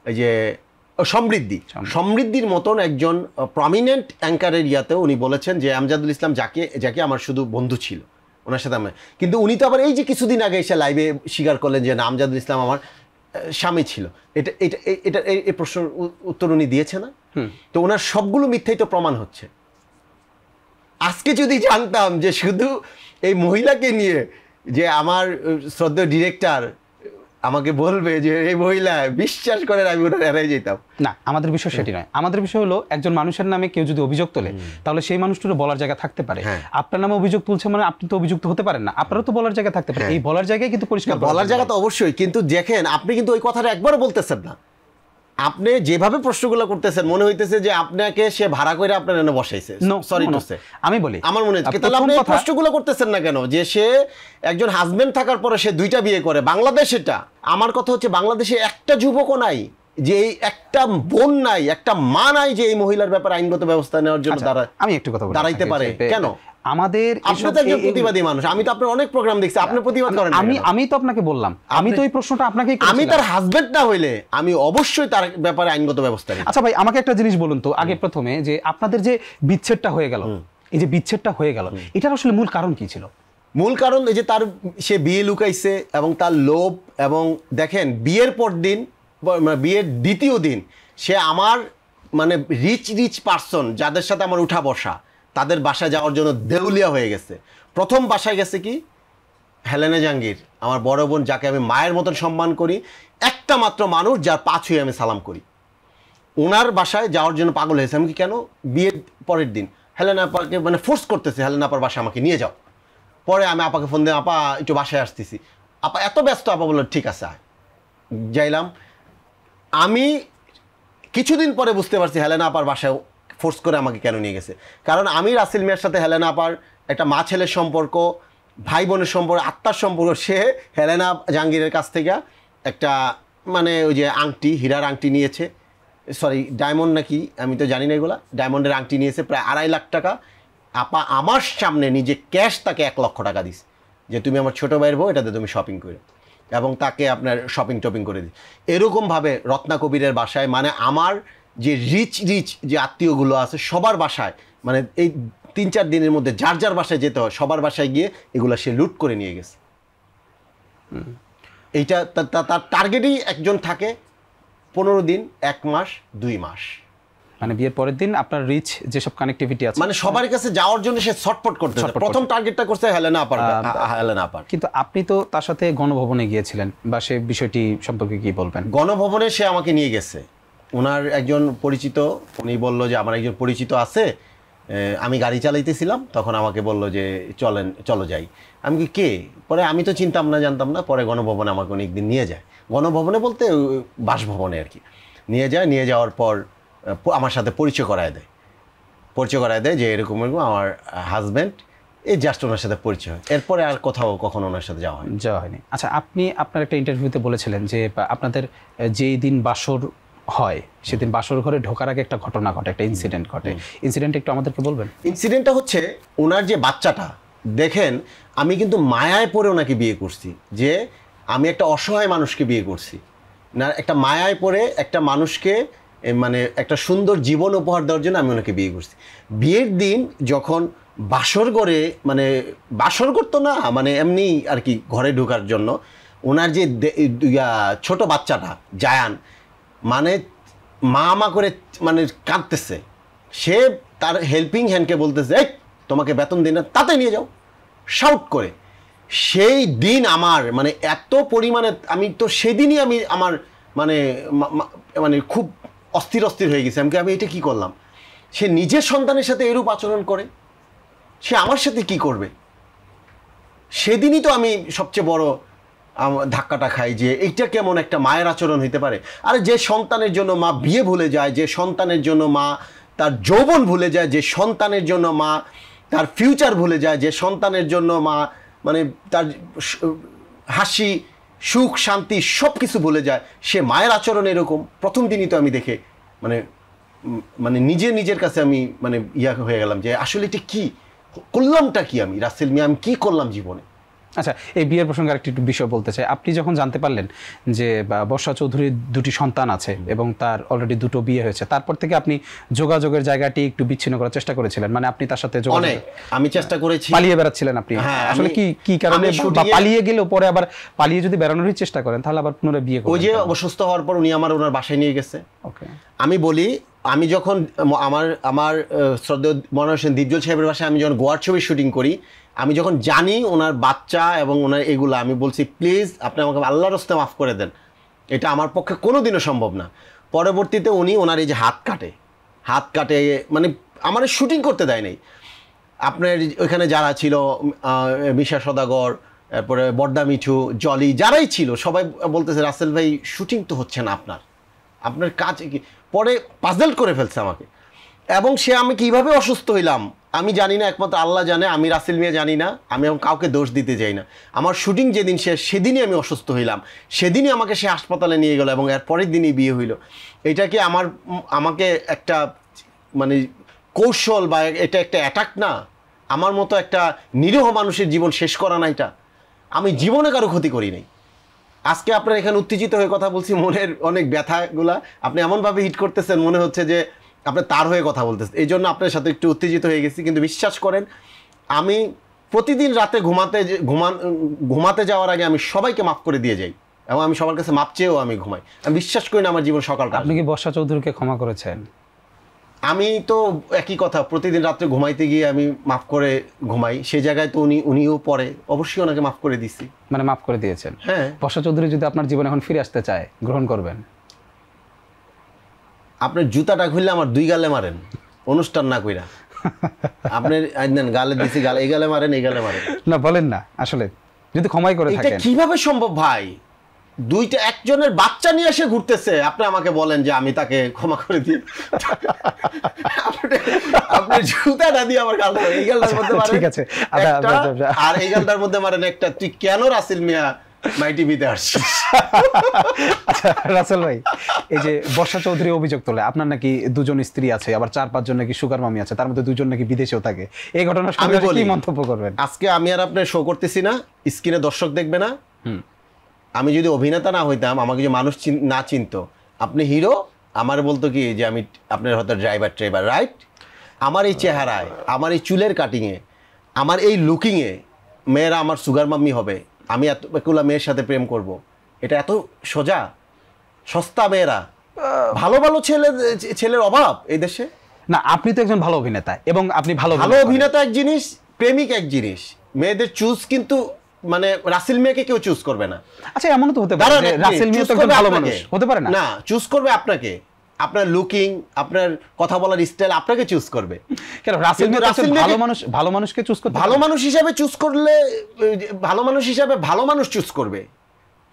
এই যে সমৃদ্ধির মতন একজন প্রমিনেন্ট অ্যাঙ্কারের ইয়াতেও উনি বলেছেন যে আমজাদুল ইসলাম যাকে আমার শুধু বন্ধু ছিল, ওনার সাথে আমি, কিন্তু উনি তো আবার এই যে কিছুদিন আগে এসে লাইভে স্বীকার করলেন যে না, আমজাদুল ইসলাম আমার স্বামী ছিল। এটা এটা এটা এই প্রশ্নের উত্তর উনি দিয়েছে না? তো ওনার সবগুলো মিথ্যাই তো প্রমাণ হচ্ছে। আজকে যদি জানতাম যে শুধু এই মহিলাকে নিয়ে, যে আমার শ্রদ্ধেয় ডিরেক্টর আমাকে বলবে যে এই মহিলা, বিশ্বাস করেন আমি ওটা এড়াই যেতাম না। আমাদের বিষয় সেটি নয়। আমাদের বিষয় হলো একজন মানুষের নামে কেউ যদি অভিযোগ তোলে তাহলে সেই মানুষটারও বলার জায়গা থাকতে পারে। আপনার নামে অভিযোগ তুলছে মানে আপনি তো অভিযুক্ত হতে পারেন না, আপনারও তো বলার জায়গা থাকতে পারে। এই বলার জায়গায় কিন্তু পরিষ্কার বলার জায়গা তো অবশ্যই, কিন্তু দেখেন আপনি কিন্তু ওই কথাটা একবারও বলতেছেন না। আপনি যেভাবে প্রশ্নগুলো করতেছেন মনে হইতেছে যে আপনাকে সে ভাড়া করে আপনার এনে বসাইছে। সরি টু সে, আমি বলি আমার মনে হচ্ছে, তাহলে আপনি প্রশ্নগুলো করতেছেন না কেন? যে সে একজন হাজবেন্ড থাকার পরে সে 2টা বিয়ে করে, বাংলাদেশ এটা। আমার কথা হচ্ছে বাংলাদেশে একটা যুবকও নাই, যে এই একটা বোন নাই, একটা মা নাই যে এই মহিলার ব্যাপারে আইনগত ব্যবস্থা নেওয়ার জন্য আমি একটু কথা বলি, দাঁড়াইতে পারে কেন? আমাদের আপনি তো একজন প্রতিবাদী মানুষ, আমি তো আপনার অনেক প্রোগ্রাম দেখছি, আপনি প্রতিবাদ করেন। আমি তো আপনাকে বললাম, আমি তো এই প্রশ্নটা আপনাকেই করেছিলাম। আমি তার হাজবেন্ড না হইলে আমি অবশ্যই তার ব্যাপারে আইনগত ব্যবস্থা নিই। আচ্ছা ভাই, আমাকে একটা জিনিস বলুন তো আগে প্রথমে, যে আপনাদের যে বিচ্ছেদটা হয়ে গেল, এই যে বিচ্ছেদটা হয়ে গেল, এটার আসলে মূল কারণ কি ছিল? মূল কারণ এই যে সে বিয়ে লুকাইছে এবং তার লোভ, এবং দেখেন বিয়ের পর দিন, বিয়ের দ্বিতীয় দিন সে আমার মানে রিচ পার্সন যাদের সাথে আমার উঠা বসা, তাদের বাসায় যাওয়ার জন্য দেউলিয়া হয়ে গেছে। প্রথম বাসায় গেছে কি, হেলেনা জাহাঙ্গীর, আমার বড় বোন, যাকে আমি মায়ের মতন সম্মান করি, একটা মাত্র মানুষ যার পা ছুঁয়ে আমি সালাম করি, ওনার বাসায় যাওয়ার জন্য পাগল হয়েছে। আমি কি কেন? বিয়ের পরের দিন হেলেনা আপাকে মানে ফোর্স করতেছে, হেলেনা আপার বাসায় আমাকে নিয়ে যাও। পরে আমি আপাকে ফোন দিই, আপা একটু বাসায় আসতেছি। আপা এত ব্যস্ত, আপা বললো ঠিক আছে যাইলাম। আমি কিছুদিন পরে বুঝতে পারছি হেলেনা আপার বাসায় ফোর্স করে আমাকে কেন নিয়ে গেছে। কারণ আমি রাসেল মিয়ার সাথে হেলেনা আপার একটা মা ছেলের সম্পর্ক, ভাই বোনের সম্পর্ক, আত্মার সম্পর্ক। সে হেলেনা জাহাঙ্গীরের কাছ থেকে একটা মানে ওই যে আংটি, হীরার আংটি নিয়েছে, সরি ডায়মন্ড নাকি আমি তো জানি না, এগুলা ডায়মন্ডের আংটি নিয়েছে প্রায় 2.5 লাখ টাকা। আপা আমার সামনে নিজে ক্যাশ তাকে 1 লক্ষ টাকা দিস, যে তুমি আমার ছোটো ভাইয়ের বউ, এটাতে তুমি শপিং করে, এবং তাকে আপনার শপিং টপিং করে দিই। এরকমভাবে রত্না কবিরের বাসায়, মানে আমার যে রিচ যে আত্মীয়গুলো আছে সবার বাসায়, মানে এই 3-4 দিনের মধ্যে যার যার বাসায় যেতে হয় সবার বাসায় গিয়ে এগুলো সে লুট করে নিয়ে গেছে। এইটা তার টার্গেটই একজন থাকে 15 দিন, 1 মাস, 2 মাস, মানে বিয়ের পরের দিন আপনার রিচ যেসব কানেক্টিভিটি আছে, মানে সবার কাছে যাওয়ার জন্য সে ছটফট করতে। প্রথম টার্গেটটা করছে হেলেনা আপার। কিন্তু আপনি তো তার সাথে গণভবনে গিয়েছিলেন, বা সে বিষয়টি সম্পর্কে কি বলবেন? গণভবনে সে আমাকে নিয়ে গেছে, ওনার একজন পরিচিত, উনি বলল যে আমার একজন পরিচিত আছে, আমি গাড়ি চালাইতেছিলাম, তখন আমাকে বলল যে চলো যাই। আমি কি কে? পরে আমি তো চিনতাম না, জানতাম না। পরে গণভবনে আমাকে অনেকদিন নিয়ে যায়, গণভবনে বলতে বাসভবনে আর কি, নিয়ে যাওয়ার পর আমার সাথে পরিচয় করায় দেয় যে এরকম আমার হাজব্যান্ড, এই জাস্ট ওনার সাথে পরিচয় হয়। এরপরে আর কোথাও কখনো ওনার সাথে যাওয়া হয়নি। আচ্ছা, আপনি আপনার একটা ইন্টারভিউতে বলেছিলেন যে আপনাদের যেই দিন বাসর হয় সেদিন বাসর ঘরে ঢোকার আগে একটা ঘটনা ঘটে, একটা ইনসিডেন্ট ঘটে। ইনসিডেন্ট একটু আমাদেরকে বলবেন? ইনসিডেন্টটা হচ্ছে ওনার যে বাচ্চাটা, দেখেন আমি কিন্তু মায়ায় পড়ে ওনাকে বিয়ে করছি, যে আমি একটা অসহায় মানুষকে বিয়ে করছি না, একটা মায়ায় পড়ে একটা মানুষকে মানে একটা সুন্দর জীবন উপহার দেওয়ার জন্য আমি ওনাকে বিয়ে করছি। বিয়ের দিন যখন বাসর ঘরে, মানে বাসর করতো না, মানে এমনি আর কি ঘরে ঢোকার জন্য, ওনার যে ছোট বাচ্চাটা জায়ান, মানে মা করে মানে কাঁদতেছে, সে তার হেল্পিং হ্যান্ডকে বলতেছে এই তোমাকে বেতন দিন না, তাতে নিয়ে যাও, শাউট করে। সেই দিন আমার মানে এত পরিমাণে, আমি তো সেদিনই আমি আমার মানে মানে খুব অস্থির হয়ে গেছে। আমি এটা কি করলাম? সে নিজের সন্তানের সাথে এরূপ আচরণ করে, সে আমার সাথে কি করবে? সেদিনই তো আমি সবচেয়ে বড় ধাক্কাটা খাই, যে এইটা কেমন একটা মায়ের আচরণ হইতে পারে। আরে যে সন্তানের জন্য মা বিয়ে ভুলে যায়, যে সন্তানের জন্য মা তার যৌবন ভুলে যায়, যে সন্তানের জন্য মা তার ফিউচার ভুলে যায়, যে সন্তানের জন্য মা মানে তার হাসি সুখ শান্তি সব কিছু ভুলে যায়, সে মায়ের আচরণ এরকম। প্রথম দিনই তো আমি দেখে মানে মানে নিজের কাছে আমি মানে হয়ে গেলাম যে আসলে এটা কি করলামটা কি, আমি রাসেল মিয়া আমি কি করলাম জীবনে। আচ্ছা, এই বিয়ের প্রসঙ্গে আরেকটি বিষয় বলতে চাই। আপনি যখন জানতে পারলেন যে বর্ষা চৌধুরীর 2টি সন্তান আছে এবং তার অলরেডি 2টো বিয়ে হয়েছে, তারপর থেকে আপনি যোগাযোগের জায়গাটি একটু বিচ্ছিন্ন করার চেষ্টা করেছিলেন? মানে আপনি তার সাথে অনেক আমি চেষ্টা করেছি, পালিয়ে বেড়াচ্ছিলেন আপনি? আসলে কি কারণে, বা পালিয়ে গেলেও পরে আবার পালিয়ে যদি বেড়ানোরই চেষ্টা করেন তাহলে আবার পুনরায় বিয়ে করবেন? ওই যে অসুস্থ হওয়ার পর উনি ওনার বাসায় নিয়ে গেছে। ওকে, আমি বলি, আমি যখন আমার শ্রদ্ধেয় মনোহর হোসেন দীপজল সাহেবের বাসায় আমি যখন গোয়ার ছবি শুটিং করি, আমি যখন জানি ওনার বাচ্চা এবং ওনার এগুলো, আমি বলছি প্লিজ আপনি আমাকে আল্লাহর রাস্তে মাফ করে দেন, এটা আমার পক্ষে কোনোদিনও সম্ভব না। পরবর্তীতে উনি ওনার এই যে হাত কাটে মানে আমার শুটিং করতে দেয় নাই। আপনার ওইখানে যারা ছিল মিশা সদাগর, তারপরে বর্দা মিঠু, জলি, যারাই ছিল সবাই বলতেছে রাসেল ভাই শুটিং তো হচ্ছে না আপনার কাজ কি। পরে পাজল করে ফেলছে আমাকে, এবং সে আমি কিভাবে অসুস্থ হইলাম আমি জানি না, একমাত্র আল্লাহ জানে, আমি রাসেল মিয়া জানি না, আমি এখন কাউকে দোষ দিতে চাই না। আমার শুটিং যেদিন শেষ সেদিনই আমি অসুস্থ হইলাম, সেদিনই আমাকে সে হাসপাতালে নিয়ে গেল এবং এর পরের দিনই বিয়ে হইল। এটা কি আমাকে একটা মানে কৌশল বা এটা একটা অ্যাটাক না? আমার মতো একটা নিরীহ মানুষের জীবন শেষ করা না এটা? আমি জীবনে কারো ক্ষতি করি নাই। আজকে আপনার এখানে উত্তেজিত হয়ে কথা বলছি, মনের অনেক ব্যথাগুলা আপনি এমনভাবে হিট করতেছেন মনে হচ্ছে যে আপনার তার হয়ে কথা বলতেছেন, এই জন্য আপনার সাথে একটু উত্তেজিত হয়ে গেছি। কিন্তু বিশ্বাস করেন, আমি প্রতিদিন রাতে ঘুমাতে যাওয়ার আগে আমি সবাইকে মাফ করে দিয়ে যাই এবং আমি সবার কাছে মাপ চেয়েও আমি ঘুমাই। আমি বিশ্বাস করি না আমার জীবন সকালটা। আপনি কি বর্ষা চৌধুরীকে ক্ষমা করেছেন? আমি তো একই কথা, প্রতিদিন রাত্রে ঘুমাইতে গিয়ে আমি মাফ করে ঘুমাই, সেই জায়গায় তো উনিও পরে অবশ্যই ওনাকে মাফ করে দিছি। মানে মাফ করে দিয়েছেন? হ্যাঁ। বর্ষা চৌধুরী যদি আপনার জীবনে এখন ফিরে আসতে চায়, গ্রহণ করবেন? আপনার জুতাটা খুললে আমার 2 গালে মারেন, অনুষ্ঠান না কইরা। আপনি গালে দিছি, গালে এই গালে মারেন, এই গালে মারেন না, বলেন না আসলে যদি ক্ষমাই করে থাকেন। এটা কিভাবে সম্ভব ভাই? একজনের বাচ্চা নিয়ে এসে ঘুরতেছে, আপনি আমাকে বলেন যে আমি তাকে ক্ষমা করে দিই? আপনি জুতাটা দিয়ে আমার গালটা, এই গালটার মধ্যে মারেন, ঠিক আছে, আর এই গালটার মধ্যে মারেন একটা। তুই কেন রাসেল মিয়া মাই টিভিতে আসছিস? আচ্ছা রাসেল ভাই, এই যে বর্ষা চৌধুরী অভিযোগ তোলে আপনার নাকি 2জন স্ত্রী আছে, আবার 4-5 জন নাকি সুগার মামি আছে, তার মধ্যে 2জন নাকি বিদেশেও থাকে। এই ঘটনার সঙ্গে কি মন্তব্য করবেন? আজকে আমি আর আপনার শো করতেছি না, স্ক্রিনে দর্শক দেখবে না। আমি যদি অভিনেতা না হইতাম, আমাকে যে মানুষ না চিনতো, আপনি হিরো, আমার বলতো কি যে আমি আপনার হয়তো ড্রাইভার, রাইট? আমার এই চেহারায়, আমার এই চুলের কাটিংয়ে, আমার এই লুকিংয়ে মেয়েরা আমার সুগার মাম্মি হবে, আমি এতগুলা মেয়ের সাথে প্রেম করব, এটা এত সোজা? সস্তা মেয়েরা, ভালো ছেলের অভাব এই দেশে না। আপনি তো একজন ভালো অভিনেতা, এবং আপনি ভালো অভিনেতা এক জিনিস, প্রেমিক এক জিনিস। মেয়েদের চুজ কিন্তু মানে রাসেল মিয়াকে কেউ চুজ করবে না। আচ্ছা, এমনও তো হতে পারে যে রাসেল মিয়া তো একজন ভালো মানুষ হতে পারে না। না, চুজ করবে আপনাকে, আপনার লুকিং, আপনার কথা বলার স্টাইল আপনাকে চুজ করবে। কেন রাসেল মিয়া ভালো মানুষকে চুজ করতে, ভালো মানুষ হিসাবে চুজ করলে, ভালো মানুষ হিসাবে ভালো মানুষ চুজ করবে।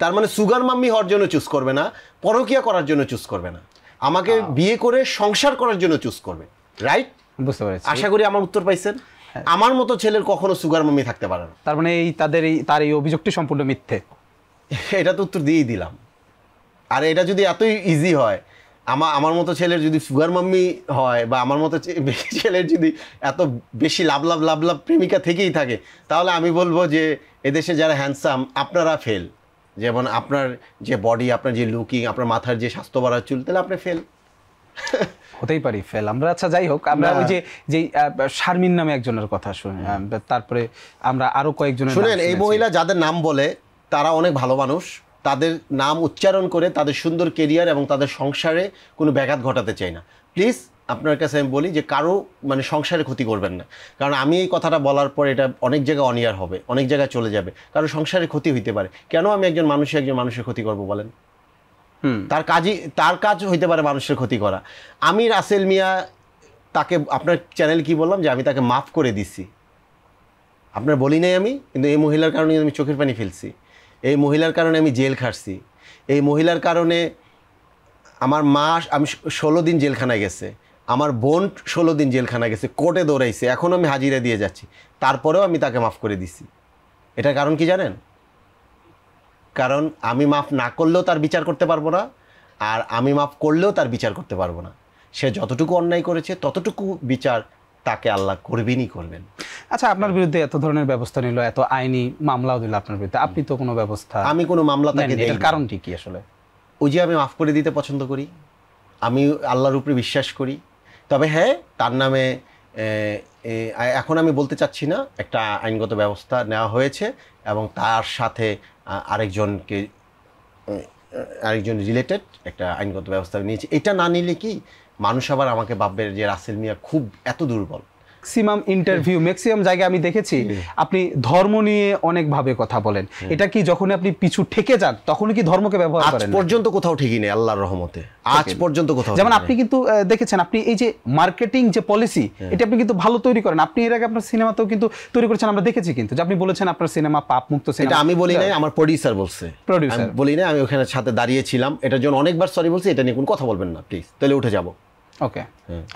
তার মানে সুগার মাম্মি হওয়ার জন্য চুজ করবে না, পরকিয়া করার জন্য চুজ করবে না, আমাকে বিয়ে করে সংসার করার জন্য চুজ করবে, রাইট? বুঝতে পেরেছি। আশা করি আমার উত্তর পাইছেন। আমার মতো ছেলের কখনো সুগার মাম্মি থাকতে পারে না। তার মানে তার এই অভিযোগটি সম্পূর্ণ মিথ্যে। এটা তো উত্তর দিয়েই দিলাম। আর এটা যদি এতই ইজি হয়, আমার মতো ছেলের যদি সুগার মাম্মি হয়, বা আমার মতো ছেলের যদি এত বেশি লাভ প্রেমিকা থেকেই থাকে, তাহলে আমি বলবো যে এদেশে যারা হ্যান্ডসাম আপনারা ফেল। যেমন আপনার যে বডি, আপনার যে লুকিং, আপনার মাথার যে স্বাস্থ্য বাড়ার চুল, তাহলে আপনি ফেল হতেই পারি, ফেল আমরা। আচ্ছা যাই হোক, আমরা ওই যে শারমিন নামে একজনের কথা শুনি, তারপরে আমরা আরো কয়েকজনের শুনেন। এই মহিলা যাদের নাম বলে তারা অনেক ভালো মানুষ, তাদের নাম উচ্চারণ করে তাদের সুন্দর কেরিয়ার এবং তাদের সংসারে কোনো ব্যাঘাত ঘটাতে চাই না। প্লিজ আপনার কাছে আমি বলি যে কারো মানে সংসারে ক্ষতি করবেন না, কারণ আমি এই কথাটা বলার পর এটা অনেক জায়গায় অনিয়ার হবে, অনেক জায়গায় চলে যাবে, কারণ সংসারে ক্ষতি হইতে পারে। কেন আমি একজন মানুষের ক্ষতি করবো বলেন? তার কাজ হইতে পারে মানুষের ক্ষতি করা। আমি রাসেল মিয়া তাকে, আপনার চ্যানেল কি বললাম যে আমি তাকে মাফ করে দিছি, আপনার বলি নাই আমি, কিন্তু এই মহিলার কারণে আমি চোখের পানি ফেলছি, এই মহিলার কারণে আমি জেল খাটছি, এই মহিলার কারণে আমার মা, আমি 16 দিন জেলখানায় গেছে, আমার বোন 16 দিন জেলখানা গেছে, কোর্টে দৌড়াইছে, এখনও আমি হাজিরা দিয়ে যাচ্ছি, তারপরেও আমি তাকে মাফ করে দিচ্ছি। এটার কারণ কি জানেন? কারণ আমি মাফ না করলেও তার বিচার করতে পারবো না, আর আমি মাফ করলেও তার বিচার করতে পারবো না। সে যতটুকু অন্যায় করেছে ততটুকু বিচার তাকে আল্লাহ করবেনই করবেন। আচ্ছা, আপনার বিরুদ্ধে এত ধরনের ব্যবস্থা নিল, এত আইনি মামলাও দিল আপনার বিরুদ্ধে, আপনি তো কোনো ব্যবস্থা, আমি কোনো মামলা তাকে দেই না। কারণটি কি আসলে? ওই যে আমি মাফ করে দিতে পছন্দ করি, আমি আল্লাহর উপরে বিশ্বাস করি। তবে হ্যাঁ, তার নামে এখন আমি বলতে চাচ্ছি না, একটা আইনগত ব্যবস্থা নেওয়া হয়েছে এবং তার সাথে আরেকজন রিলেটেড একটা আইনগত ব্যবস্থা নিয়েছে। এটা না নিলে কি মানুষ আবার আমাকে ভাববে যে রাসেল মিয়া খুব এত দুর্বল। ম্যাক্সিমাম ইন্টারভিউ, ম্যাক্সিমাম জায়গায় আমি দেখেছি আপনি ধর্ম নিয়ে অনেকভাবে কথা বলেন। এটা কি যখন আপনি পিছু ঠেকে যান তখনই কি ধর্মকে ব্যবহার করেন? আজ পর্যন্ত কোথাও ঠিকই নেই আল্লাহর রহমতে, আজ পর্যন্ত কোথাও। যেমন আপনি কিন্তু দেখেছেন, আপনি এই যে মার্কেটিং যে পলিসি, এটা আপনি কিন্তু ভালো তৈরি করেন। আপনি এর আগে আপনার সিনেমাতেও কিন্তু তৈরি করেছেন, আমরা দেখেছি কিন্তু, যে আপনি বলেছেন আপনার সিনেমা পাপ মুক্ত সিনেমা। এটা আমি বলি নাই, আমার প্রোডিউসার বলছে। আমি বলি না, আমি ওখানে সাথে দাঁড়িয়েছিলাম, এটার জন্য অনেকবার সরি বলছি। এটা নিয়ে কোনো কথা বলবেন না প্লিজ, তাহলে উঠে যাব। ওকে,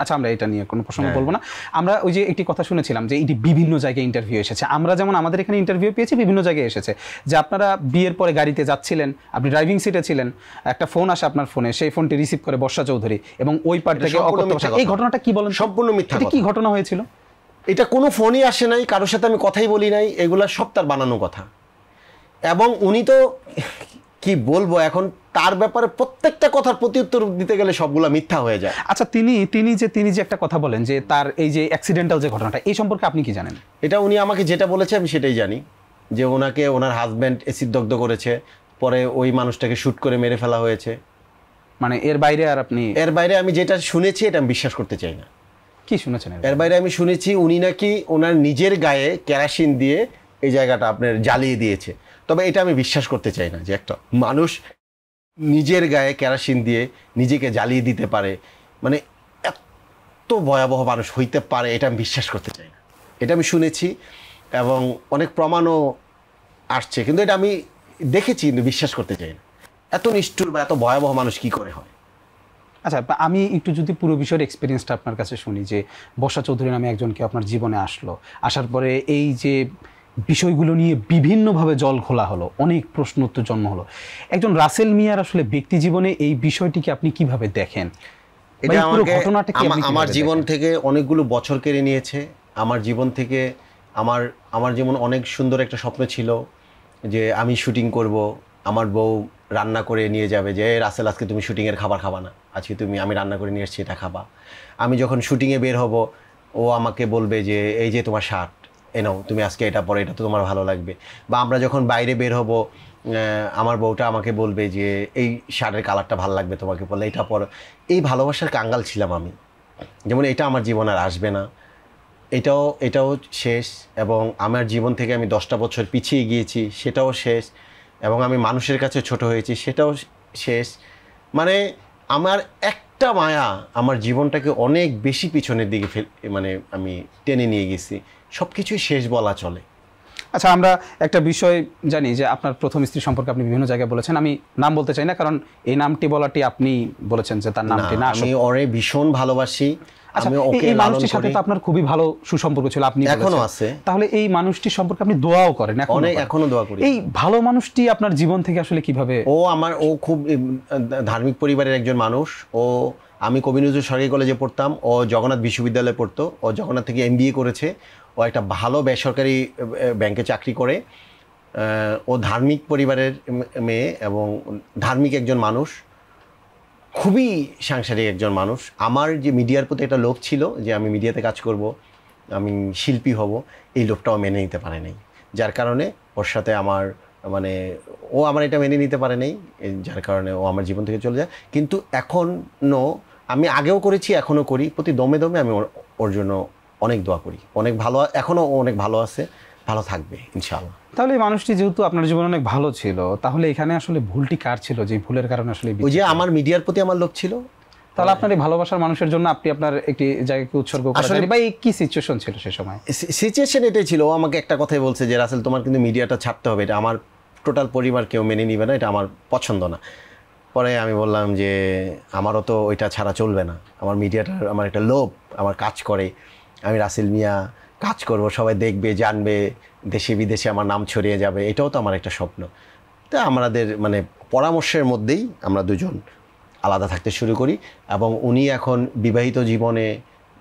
আচ্ছা, আমরা এটা নিয়ে কোনো প্রসঙ্গ বলবো না। আমরা ওই যে একটি কথা শুনেছিলাম যে এটি বিভিন্ন জায়গায় ইন্টারভিউ এসেছে, আমরা যেমন আমাদের এখানে ইন্টারভিউ পেয়েছি, বিভিন্ন জায়গায় এসেছে যে আপনারা বিয়ের পরে গাড়িতে যাচ্ছিলেন, আপনি ড্রাইভিং সিটে ছিলেন, একটা ফোন আসে আপনার ফোনে, সেই ফোনটি রিসিভ করে বর্ষা চৌধুরী এবং ওই পার থেকে এই ঘটনাটা কি বলেন? সম্পূর্ণ মিথ্যা। কি ঘটনা হয়েছিল? এটা কোনো ফোনই আসে নাই, কারোর সাথে আমি কথাই বলি নাই, এগুলা সব তার বানানো কথা। এবং উনি তো কি বলবো এখন, তার ব্যাপারে প্রত্যেকটা কথার প্রত্যুত্তর দিতে গেলে সবগুলা মিথ্যা হয়ে যায়। আচ্ছা, তিনি যে একটা কথা বলেন যে তার এই যে অ্যাক্সিডেন্টাল যে ঘটনাটা, এই সম্পর্কে আপনি কি জানেন? এটা উনি আমাকে যেটা বলেছে আমি সেটাই জানি, যে ওনাকে ওনার হাজব্যান্ড এসিড দগ্ধ করেছে, পরে ওই মানুষটাকে শুট করে মেরে ফেলা হয়েছে। মানে এর বাইরে আর আপনি? এর বাইরে আমি যেটা শুনেছি এটা আমি বিশ্বাস করতে চাই না। কি শুনেছেন? এর বাইরে আমি শুনেছি উনি নাকি ওনার নিজের গায়ে কেরোসিন দিয়ে এই জায়গাটা আপনার জ্বালিয়ে দিয়েছে। তবে এটা আমি বিশ্বাস করতে চাই না যে একটা মানুষ নিজের গায়ে কেরোসিন দিয়ে নিজেকে জ্বালিয়ে দিতে পারে, মানে এত ভয়াবহ মানুষ হইতে পারে, এটা আমি বিশ্বাস করতে চাই না। এটা আমি শুনেছি এবং অনেক প্রমাণও আসছে, কিন্তু এটা আমি দেখেছি কিন্তু বিশ্বাস করতে চাই না। এত নিষ্ঠুর বা এত ভয়াবহ মানুষ কি করে হয়? আচ্ছা, আমি একটু যদি পুরো বিষয়ের এক্সপিরিয়েন্সটা আপনার কাছে শুনি, যে বর্ষা চৌধুরী নামে একজনকে আপনার জীবনে আসলো, আসার পরে এই যে বিষয়গুলো নিয়ে বিভিন্নভাবে জল খোলা হলো, অনেক প্রশ্ন উত্তর জন্ম হলো। একজন রাসেল মিয়ার আসলে ব্যক্তি জীবনে এই বিষয়টিকে আপনি কিভাবে দেখেন? এটা আমার জীবন থেকে অনেকগুলো বছর কেড়ে নিয়েছে। আমার জীবন থেকে আমার যেমন অনেক সুন্দর একটা স্বপ্ন ছিল যে আমি শুটিং করব, আমার বউ রান্না করে নিয়ে যাবে, যে রাসেল আজকে তুমি শুটিংয়ের খাবার খাবা না, আজকে আমি রান্না করে নিয়ে এসেছি, এটা খাবা। আমি যখন শুটিংয়ে বের হব, ও আমাকে বলবে যে এই যে তোমার শার্ট, নাও তুমি আজকে এটা পরে, এটা তো তোমার ভালো লাগবে। বা আমরা যখন বাইরে বের হব, আমার বউটা আমাকে বলবে যে এই শার্টের কালারটা ভালো লাগবে তোমাকে, বললে এটা পর। এই ভালোবাসার কাঙ্গাল ছিলাম আমি। যেমন এটা আমার জীবন আর আসবে না, এটাও শেষ। এবং আমার জীবন থেকে আমি 10টা বছর পিছিয়ে গিয়েছি, সেটাও শেষ। এবং আমি মানুষের কাছে ছোট হয়েছি, সেটাও শেষ। মানে আমার একটা মায়া আমার জীবনটাকে অনেক বেশি পিছনের দিকে মানে আমি টেনে নিয়ে গেছি। সব কিছুই শেষ বলা চলে। আচ্ছা, আমরা একটা বিষয় জানি যে আপনার প্রথম স্ত্রী সম্পর্কে আপনি বিভিন্ন জায়গায় বলেছেন, আমি নাম বলতে চাই না, কারণ এই নামটি বলাটি আপনি বলেছেন যে তার নামটি না। আমি ওরে ভীষণ ভালোবাসি। আমি ওকে, এই মানুষটির সাথে তো আপনার খুবই ভালো সুসম্পর্ক ছিল, আপনি এখনো আছে। তাহলে এই মানুষটির সম্পর্কে আপনি দোয়াও করেন? এখনো দোয়া করি। এই ভালো মানুষটি আপনার জীবন থেকে আসলে কিভাবে? ও খুব ধার্মিক পরিবারের একজন মানুষ। আমি কবি নজরুল সরকারি কলেজে পড়তাম, ও জগন্নাথ বিশ্ববিদ্যালয়ে পড়তো। ও জগন্নাথ থেকে MBA করেছে। ও একটা ভালো বেসরকারি ব্যাংকে চাকরি করে। ও ধার্মিক পরিবারের মেয়ে এবং ধার্মিক একজন মানুষ, খুবই সাংসারিক একজন মানুষ। আমার যে মিডিয়ার প্রতি একটা লোভ ছিল যে আমি মিডিয়াতে কাজ করব, আমি শিল্পী হব, এই লোভটাও মেনে নিতে পারে নাই। যার কারণে ওর সাথে আমার ও আমার এটা মেনে নিতে পারে নাই, যার কারণে ও আমার জীবন থেকে চলে যায়। কিন্তু এখনও, আমি আগেও করেছি, এখনও করি, প্রতি দমে দমে আমি ওর জন্য অনেক দোয়া করি। অনেক ভালো, এখনও ও অনেক ভালো আছে, ভালো থাকবে ইনশাআল্লাহ। তাহলে এই মানুষটি যেহেতু আপনার জীবনে অনেক ভালো ছিল, তাহলে এখানে আসলে ভুলটি কার ছিল, যে ভুলের কারণে আসলে? ওই যে আমার মিডিয়ার প্রতি আমার লোভ ছিল। তাহলে আপনার এই ভালোবাসার মানুষের জন্য আপনি আপনার একটি জায়গাকে উৎসর্গ করেন, বা এই কি সিচুয়েশন ছিল সে সময়? সিচুয়েশন এটাই ছিল। ও আমাকে একটা কথাই বলছে যে রাসেল, তোমার কিন্তু মিডিয়াটা ছাড়তে হবে, এটা আমার টোটাল পরিবার কেউ মেনে নিবে না, এটা আমার পছন্দ না। পরে আমি বললাম যে আমারও তো ওইটা ছাড়া চলবে না, আমার মিডিয়াটার আমার একটা লোভ আমার কাজ করে, আমি রাসেল মিয়া কাজ করব, সবাই দেখবে জানবে, দেশে বিদেশে আমার নাম ছড়িয়ে যাবে, এটাও তো আমার একটা স্বপ্ন। তা আমাদের মানে পরামর্শের মধ্যেই আমরা দুজন আলাদা থাকতে শুরু করি এবং উনি এখন বিবাহিত জীবনে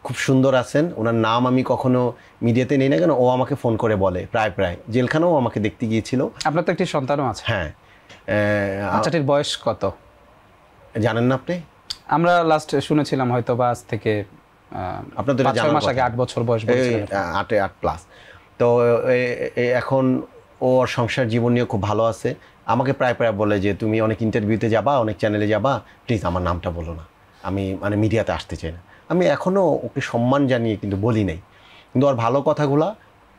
খুব সুন্দর আছেন। ওনার নাম আমি কখনো মিডিয়াতে নেই না কেন, ও আমাকে ফোন করে বলে, প্রায় জেলখানাও আমাকে দেখতে গিয়েছিল। আপনার তো একটি সন্তানও আছে। হ্যাঁ। বাচ্চাটির বয়স কত জানেন না আপনি? আমরা লাস্ট শুনেছিলাম হয়তো বা আজ থেকে আপনাদের 5-6 মাস আগে 8 বছর বয়স বলছিলেন। 8 প্লাস। তো এখন ওর সংসার জীবন নিয়ে খুব ভালো আছে। আমাকে প্রায় বলে যে তুমি অনেক ইন্টারভিউতে যাবা, অনেক চ্যানেলে যাবা, প্লিজ আমার নামটা বলো না, আমি মানে মিডিয়াতে আসতে চাই না। আমি এখনও ওকে সম্মান জানিয়ে কিন্তু বলি নাই, কিন্তু ওর ভালো কথাগুলো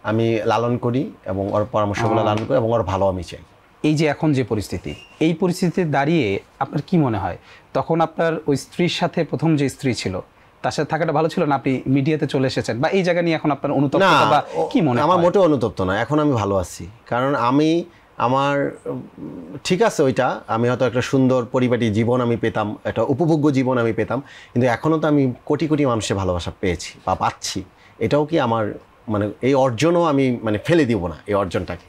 আমি লালন করি এবং ওর পরামর্শগুলো লালন করি এবং ওর ভালো আমি চাই। এই যে এখন যে পরিস্থিতি, এই পরিস্থিতিতে দাঁড়িয়ে আপনার কি মনে হয় তখন আপনার ওই স্ত্রীর সাথে প্রথম যে স্ত্রী ছিল তার সাথে থাকাটা ভালো ছিল না, আপনি মিডিয়াতে চলে এসেছেন, বা এই জায়গা নিয়ে এখন আপনার অনুতপ্ত বা কি মনে হয়? আমার মোটেও অনুতপ্ত না, এখন আমি ভালো আছি। কারণ আমি আমার ঠিক আছে ওইটা, আমি হয়তো একটা সুন্দর পরিপাটি জীবন আমি পেতাম, একটা উপভোগ্য জীবন আমি পেতাম, কিন্তু এখনও তো আমি কোটি কোটি মানুষের ভালোবাসা পেয়েছি বা পাচ্ছি। এটাও কি আমার মানে এই অর্জনও আমি মানে ফেলে দিব না এই অর্জনটাকে।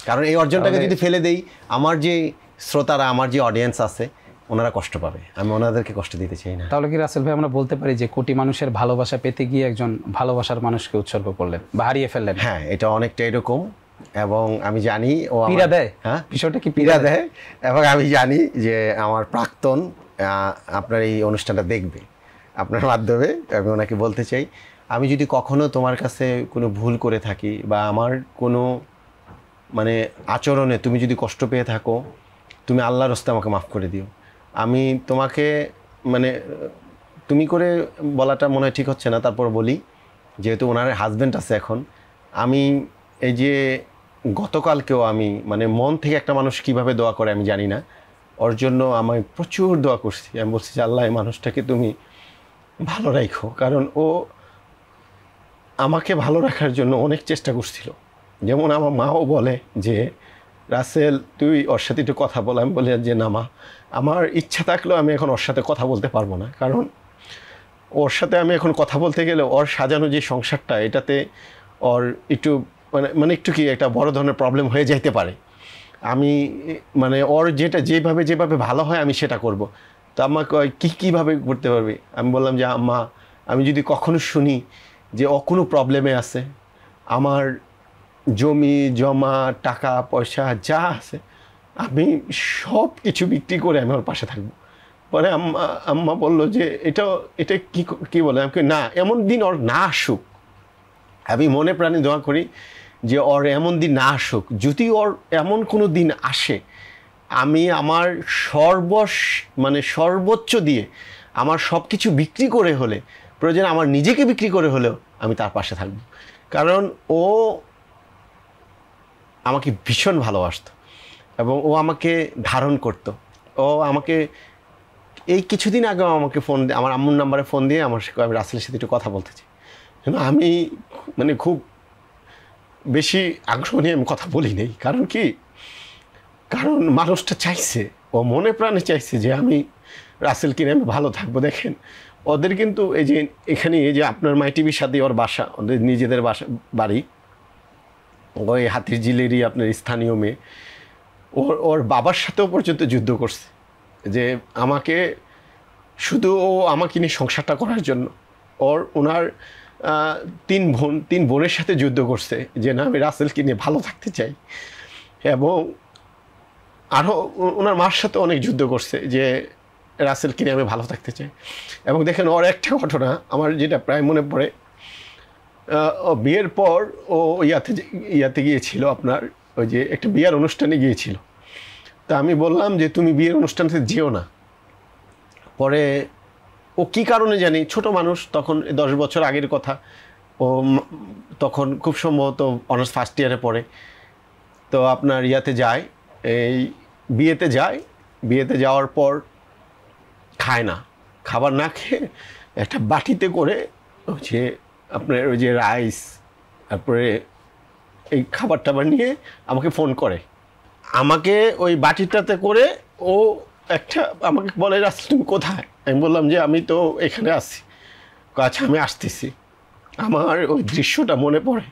কারণ এই অর্জনটাকে যদি ফেলে দেই, আমার যে শ্রোতারা, আমার যে অডিয়েন্স আছে, ওনারা কষ্ট পাবে, আমি ওনাদেরকে কষ্ট দিতে চাই না। তাহলে কি রাসেল ভাই আমরা বলতে পারি যে কোটি মানুষের ভালোবাসা পেতে গিয়ে একজন ভালোবাসার মানুষকে উৎসর্গ করলেন বা হারিয়ে ফেললেন? হ্যাঁ, এটা অনেকটা এরকম। এবং আমি জানি ও পীড়া দেয়। হ্যাঁ, বিষয়টা কি পীড়া দেয়। এবং আমি জানি যে আমার প্রাক্তন আপনার এই অনুষ্ঠানটা দেখবে, আপনার মাধ্যমে আমি ওনাকে বলতে চাই, আমি যদি কখনো তোমার কাছে কোনো ভুল করে থাকি বা আমার কোনো মানে আচরণে তুমি যদি কষ্ট পেয়ে থাকো, তুমি আল্লাহর রাস্তে আমাকে মাফ করে দিও। আমি তোমাকে মানে তুমি করে বলাটা মনে হয় ঠিক হচ্ছে না, তারপর বলি, যেহেতু ওনার হাজব্যান্ড আছে এখন, আমি এই যে গতকালকেও আমি মানে মন থেকে একটা মানুষ কিভাবে দোয়া করে আমি জানি না, ওর জন্য আমি প্রচুর দোয়া করছি। আমি বলছি যে আল্লাহ এই মানুষটাকে তুমি ভালো রাখো, কারণ ও আমাকে ভালো রাখার জন্য অনেক চেষ্টা করছিল। যেমন আমার মাও বলে যে রাসেল তুই ওর সাথে একটু কথা বল। আমি বলি যে না মা, আমার ইচ্ছা থাকলেও আমি এখন ওর সাথে কথা বলতে পারবো না, কারণ ওর সাথে আমি এখন কথা বলতে গেলে ওর সাজানো যে সংসারটা, এটাতে ওর একটু মানে একটু কি একটা বড় ধরনের প্রবলেম হয়ে যাইতে পারে। আমি মানে ওর যেভাবে ভালো হয় আমি সেটা করব। তো আমাকে কীভাবে করতে পারবে? আমি বললাম যে আম্মা, আমি যদি কখনো শুনি যে ও কোনো প্রবলেমে আছে, আমার জমি জমা টাকা পয়সা যা আছে আমি সব কিছু বিক্রি করে আমি ওর পাশে থাকবো। পরে আম্মা বললো যে এটা কি বলে? আমাকে না, এমন দিন ওর না আসুক। আমি মনে প্রাণে দোয়া করি যে ওর এমন দিন না আসুক। যদি ওর এমন কোনো দিন আসে, আমি আমার সর্বোচ্চ দিয়ে আমার সব কিছু বিক্রি করে হলে, প্রয়োজন আমার নিজেকে বিক্রি করে হলেও আমি তার পাশে থাকব। কারণ ও আমাকে ভীষণ ভালোবাসত এবং ও আমাকে ধারণ করত। ও আমাকে এই কিছুদিন আগেও আমাকে ফোন দিয়ে, আমার আম্মুর নাম্বারে ফোন দিয়ে আমি রাসেলের সাথে একটু কথা বলতে চাই। কিন্তু আমি মানে খুব বেশি আগ্রহ নিয়ে আমি কথা বলি নেই। কারণ মানুষটা চাইছে, ও মনে প্রাণে চাইছে যে আমি রাসেলকে নিয়ে আমি ভালো থাকবো। দেখেন ওদের কিন্তু এই যে এখানে এই যে আপনার মাই টিভির সাথে ওর বাসা, ওদের নিজেদের বাড়ি ওই হাতিরঝিলেরই আপনার স্থানীয় মেয়ে। ওর বাবার সাথেও পর্যন্ত যুদ্ধ করছে যে আমাকে শুধু ও আমাকে নিয়ে সংসারটা করার জন্য। ওনার 3 বোনের সাথে যুদ্ধ করছে যে না, আমি রাসেলকে নিয়ে ভালো থাকতে চাই। এবং আরও ওনার মার সাথে অনেক যুদ্ধ করছে যে রাসেলকে নিয়ে আমি ভালো থাকতে চাই। এবং দেখেন ওর একটা ঘটনা আমার যেটা প্রায় মনে পড়ে, বিয়ের পর ও ইয়াতে গিয়েছিল, আপনার ওই যে একটা বিয়ের অনুষ্ঠানে গিয়েছিল। তা আমি বললাম যে তুমি বিয়ের অনুষ্ঠানে যেও না। পরে ও কী কারণে জানি, ছোট মানুষ তখন, 10 বছর আগের কথা, ও তখন খুব সম্ভবত অনার্স ফার্স্ট ইয়ারে পড়ে। তো আপনার ইয়াতে যায়, এই বিয়েতে যাওয়ার পর খায় না, খাবার না খেয়ে একটা বাটিতে করে হচ্ছে আপনার ওই যে রাইস, তারপরে এই খাবার টাবার নিয়ে আমাকে ফোন করে। আমাকে ওই বাটিটাতে করে ও একটা আমাকে বলে রাসেল তুমি কোথায়? আমি বললাম যে আমি তো এখানে আছি। আচ্ছা আমি আসতেছি। আমার ওই দৃশ্যটা মনে পড়ে,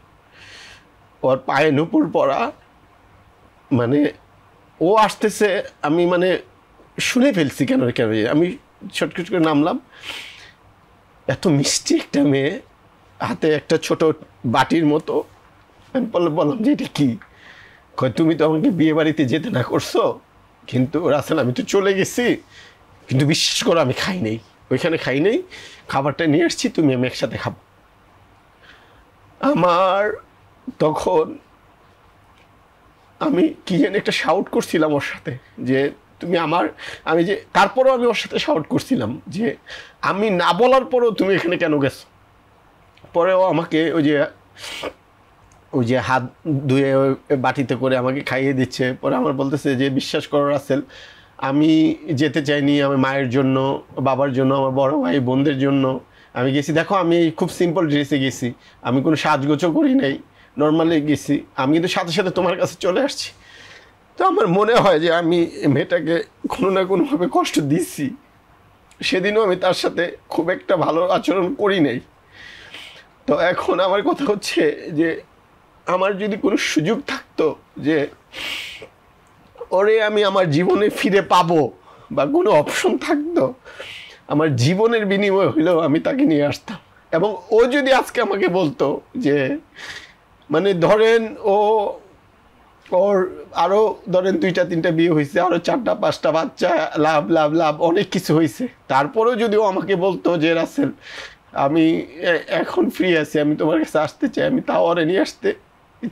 ওর পায়ে নুপুর পরা, মানে ও আসতেছে, আমি মানে শুনে ফেলছি কেন কেন আমি ছটকট করে নামলাম। এত মিষ্টি একটা মেয়ে, হাতে একটা ছোট বাটির মতো। আমি বললাম যে এটা কি? কয় তুমি তো আমাকে বিয়ে বাড়িতে যেতে না করছো, কিন্তু রাসেল আমি তো চলে গেছি, কিন্তু বিশ্বাস করো আমি খাই নেই, ওইখানে খাই নেই, খাবারটা নিয়ে আসছি, তুমি আমি একসাথে খাবো। আমার তখন আমি কি যেন একটা শাউট করছিলাম ওর সাথে যে তুমি আমার, আমি যে তারপরেও আমি ওর সাথে শাউট করছিলাম যে আমি না বলার পরেও তুমি এখানে কেন গেছো। পরেও আমাকে ওই যে হাত ধুয়ে বাটিতে করে আমাকে খাইয়ে দিচ্ছে। পরে আমার বলতেছে যে বিশ্বাস করো রাসেল, আমি যেতে চাইনি, আমি মায়ের জন্য, বাবার জন্য, আমার বড় ভাই বোনদের জন্য আমি গেছি। দেখো আমি খুব সিম্পল ড্রেসে গেছি, আমি কোনো সাজগোজও করি নাই, নর্মালি গেছি, আমি কিন্তু সাথে সাথে তোমার কাছে চলে আসছি। তো আমার মনে হয় যে আমি মেয়েটাকে কোনো না কোনোভাবে কষ্ট দিচ্ছি। সেদিনও আমি তার সাথে খুব একটা ভালো আচরণ করি নাই। তো এখন আমার কথা হচ্ছে যে আমার যদি কোনো সুযোগ থাকতো যে ওরে আমি আমার জীবনে ফিরে পাবো বা কোনো অপশন থাকতো, আমার জীবনের বিনিময় হইলেও আমি তাকে নিয়ে আসতাম। এবং ও যদি আজকে আমাকে বলতো যে মানে ধরেন ওর আরও ধরেন 2-3টা বিয়ে হয়েছে, আরও 4-5টা বাচ্চা, লাভ লাভ লাভ অনেক কিছু হয়েছে, তারপরেও যদি ও আমাকে বলতো যে রাসেল আমি এখন ফ্রি আছি, আমি তোমার কাছে আসতে চাই, আমি তাও ওরে নিয়ে আসতে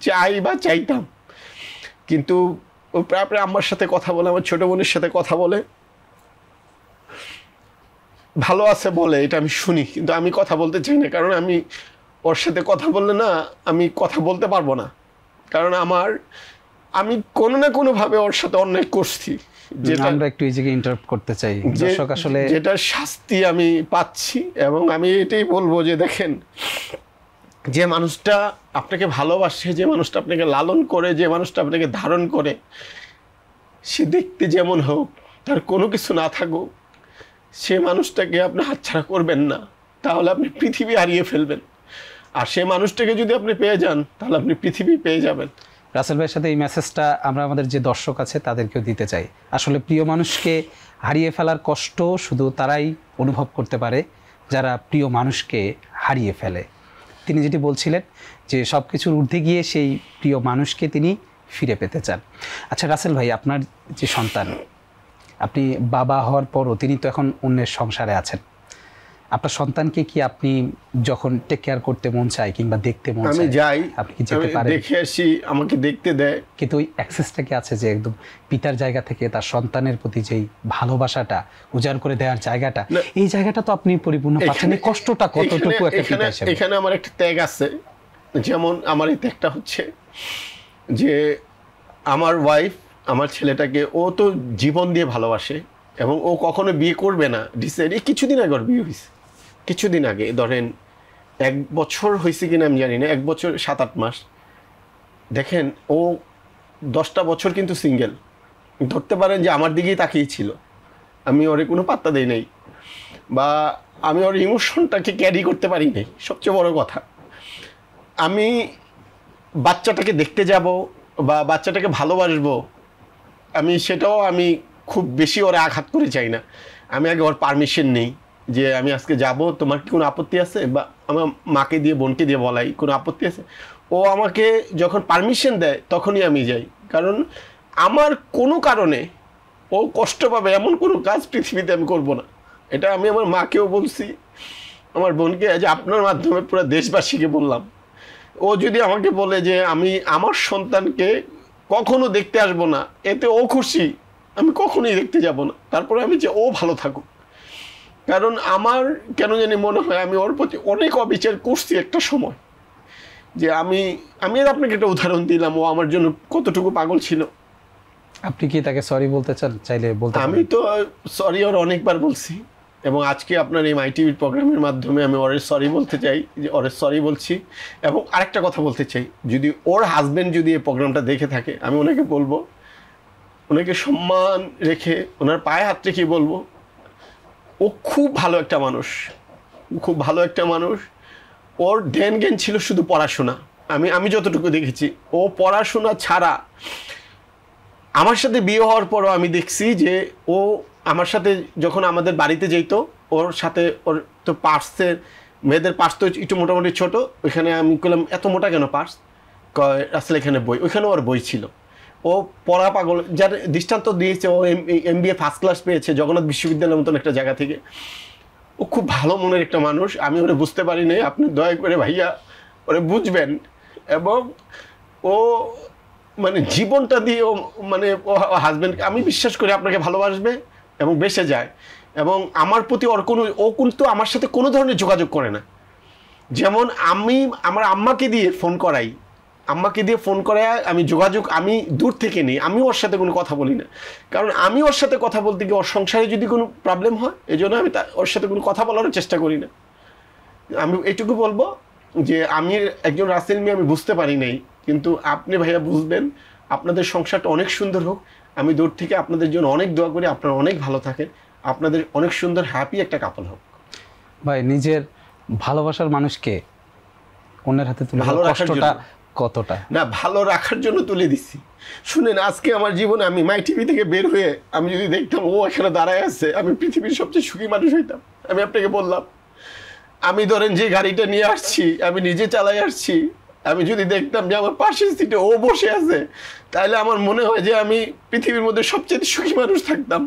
চাই বা চাইতাম। কিন্তু ও প্রায় আমার সাথে কথা বলে, আমার ছোটো বোনের সাথে কথা বলে, ভালো আছে বলে, এটা আমি শুনি, কিন্তু আমি কথা বলতে চাই না। কারণ আমি ওর সাথে কথা বললে না আমি কথা বলতে পারবো না, কারণ আমি কোনো না কোনোভাবে ওর সাথে অন্যায় করছি, যেটা আমরা একটু এই জায়গায় ইন্টারাপ্ট করতে চাই। দর্শক আসলে যেটার শাস্তি আমি পাচ্ছি। এবং আমি এটাই বলবো যে দেখেন, যে মানুষটা আপনাকে ভালোবাসে, যে মানুষটা আপনাকে লালন করে, যে মানুষটা আপনাকে ধারণ করে, সে দেখতে যেমন হোক, তার কোনো কিছু না থাকুক, সে মানুষটাকে আপনি হাতছাড়া করবেন না, তাহলে আপনি পৃথিবী হারিয়ে ফেলবেন। আর সে মানুষটাকে যদি আপনি পেয়ে যান, তাহলে আপনি পৃথিবী পেয়ে যাবেন। রাসেল ভাইয়ের সাথে এই মেসেজটা আমরা আমাদের যে দর্শক আছে তাদেরকেও দিতে চাই। আসলে প্রিয় মানুষকে হারিয়ে ফেলার কষ্ট শুধু তারাই অনুভব করতে পারে যারা প্রিয় মানুষকে হারিয়ে ফেলে। তিনি যেটি বলছিলেন যে সব কিছুর ঊর্ধ্বে গিয়ে সেই প্রিয় মানুষকে তিনি ফিরে পেতে চান। আচ্ছা রাসেল ভাই, আপনার যে সন্তান, আপনি বাবা হওয়ার পরও তিনি তো এখন অন্যের সংসারে আছেন, আপনার সন্তানকে কি আপনি যখন টেক কেয়ার করতে মন চায় কিংবা দেখতে মন চায় আমি যাই, আপনি কি যেতে পারেন? দেখে আসি, আমাকে দেখতে দেয়, কিন্তু ওই অ্যাক্সেসটা কি আছে যে একদম পিতার জায়গা থেকে তার সন্তানের প্রতি যেই ভালোবাসাটা উজাড় করে দেওয়ার জায়গাটা, এই জায়গাটা তো আপনি পরিপূর্ণ পাচ্ছেন। এই কষ্টটা কতটুকু একটা পিতা হিসেবে? এখানে আমার একটা ত্যাগ আছে। যেমন আমার এই ত্যাগটা হচ্ছে যে আমার ওয়াইফ আমার ছেলেটাকে, ও তো জীবন দিয়ে ভালোবাসে এবং ও কখনো বিয়ে করবে না। এই কিছুদিন আগে ওর বিয়ে হয়েছে, কিছুদিন আগে, ধরেন 1 বছর হয়েছে কিনা আমি জানি না, 1 বছর 7-8 মাস। দেখেন ও 10টা বছর কিন্তু সিঙ্গেল, ধরতে পারেন যে আমার দিকেই তাকিয়েছিল, আমি ওরে কোনো পাত্তা দেই নাই, বা আমি ওর ইমোশনটাকে ক্যারি করতে পারি নাই। সবচেয়ে বড় কথা, আমি বাচ্চাটাকে দেখতে যাব বা বাচ্চাটাকে ভালোবাসবো, আমি সেটাও আমি খুব বেশি ওরে আঘাত করে চাই না। আমি আগে ওর পারমিশন নেই যে আমি আজকে যাব, তোমার কি কোনো আপত্তি আছে, বা আমার মাকে দিয়ে বোনকে দিয়ে বলাই কোনো আপত্তি আছে। ও আমাকে যখন পারমিশন দেয় তখনই আমি যাই, কারণ আমার কোনো কারণে ও কষ্ট পাবে এমন কোনো কাজ পৃথিবীতে আমি করব না। এটা আমি আমার মাকেও বলছি, আমার বোনকে, যে আপনার মাধ্যমে পুরো দেশবাসীকে বললাম। ও যদি আমাকে বলে যে আমি আমার সন্তানকে কখনো দেখতে আসবো না, এতে ও খুশি, আমি কখনোই দেখতে যাব না। তারপরে আমি যে ও ভালো থাকুক, কারণ আমার কেন জানি মনে হয় আমি ওর প্রতি অনেক অবিচার করছি একটা সময়। যে আমি আপনাকে একটা উদাহরণ দিলাম, ও আমার জন্য কতটুকু পাগল ছিল। আপনি কি তাকে সরি বলতে চান? চাইলে বলতে পারেন। আমি তো সরি ওর অনেকবার বলছি, এবং আজকে আপনার এই মাই টিভির প্রোগ্রামের মাধ্যমে আমি ওর সরি বলতে চাই, যে ওর সরি বলছি। এবং আরেকটা কথা বলতে চাই, যদি ওর হাজব্যান্ড যদি এই প্রোগ্রামটা দেখে থাকে, আমি ওনাকে বলবো ওনাকে সম্মান রেখে ওনার পায়ে হাত রেখে বলবো, ও খুব ভালো একটা মানুষ, খুব ভালো একটা মানুষ। ওর ধ্যান জ্ঞান ছিল শুধু পড়াশোনা। আমি যতটুকু দেখেছি, ও পড়াশোনা ছাড়া, আমার সাথে বিয়ে হওয়ার পরও আমি দেখছি যে ও আমার সাথে যখন আমাদের বাড়িতে যেত, ওর সাথে ওর তো পার্সের, মেয়েদের পার্স তো একটু মোটামুটি ছোট, ওইখানে আমি বললাম এত মোটা কেন পার্স, আসলে এখানে বই, ওইখানে ওর বই ছিল। ও পড়া পাগল, যার দৃষ্টান্ত দিয়েছে, ও MBA ফার্স্ট ক্লাস পেয়েছে জগন্নাথ বিশ্ববিদ্যালয়ের মতন একটা জায়গা থেকে। ও খুব ভালো মনের একটা মানুষ, আমি ওরে বুঝতে পারি নাই, আপনি দয়া করে ভাইয়া ওরে বুঝবেন। এবং ও মানে জীবনটা দিয়ে ও মানে ও হাজব্যান্ড, আমি বিশ্বাস করি আপনাকে ভালোবাসবে এবং বেঁচে যায়। এবং আমার প্রতি ওর কোনো, ও কিন্তু আমার সাথে কোনো ধরনের যোগাযোগ করে না। যেমন আমি আমার আম্মাকে দিয়ে ফোন করাই, আমি যোগাযোগ আমি দূর থেকে নিই, আমি ওর সাথে কোনো কথা বলি না। কারণ আমি ওর সাথে কথা বলতে গিয়ে ওর সংসারে যদি কোনো প্রবলেম হয়, এই জন্য আমি ওর সাথে কোনো কথা বলার চেষ্টা করি না। আমি এইটুকু বলবো যে আমি একজন রাসেল মিয়া আমি বুঝতে পারি নাই, কিন্তু আপনি ভাইয়া বুঝবেন, আপনাদের সংসারটা অনেক সুন্দর হোক। আমি দূর থেকে আপনাদের জন্য অনেক দোয়া করি, আপনারা অনেক ভালো থাকেন, আপনাদের অনেক সুন্দর হ্যাপি একটা কাপল হোক। ভাই, নিজের ভালোবাসার মানুষকে অন্যের হাতে তুলে ভালো রাখার কষ্টটা জন্য। কতটা না, ভালো রাখার জন্য তুলে দিচ্ছি। শুনেন, আজকে আমার জীবনে আমি মাই টিভি থেকে বের হয়ে আমি যদি দেখতাম ও এখানে দাঁড়ায় আছে, আমি পৃথিবীর সবচেয়ে সুখী মানুষ হইতাম। আমি আপনাকে বললাম, আমি ধরেন যে গাড়িটা নিয়ে আসছি, আমি নিজে চালাই আসছি, আমি যদি দেখতাম যে আমার পাশের সিটে ও বসে আছে, তাহলে আমার মনে হয় যে আমি পৃথিবীর মধ্যে সবচেয়ে সুখী মানুষ থাকতাম।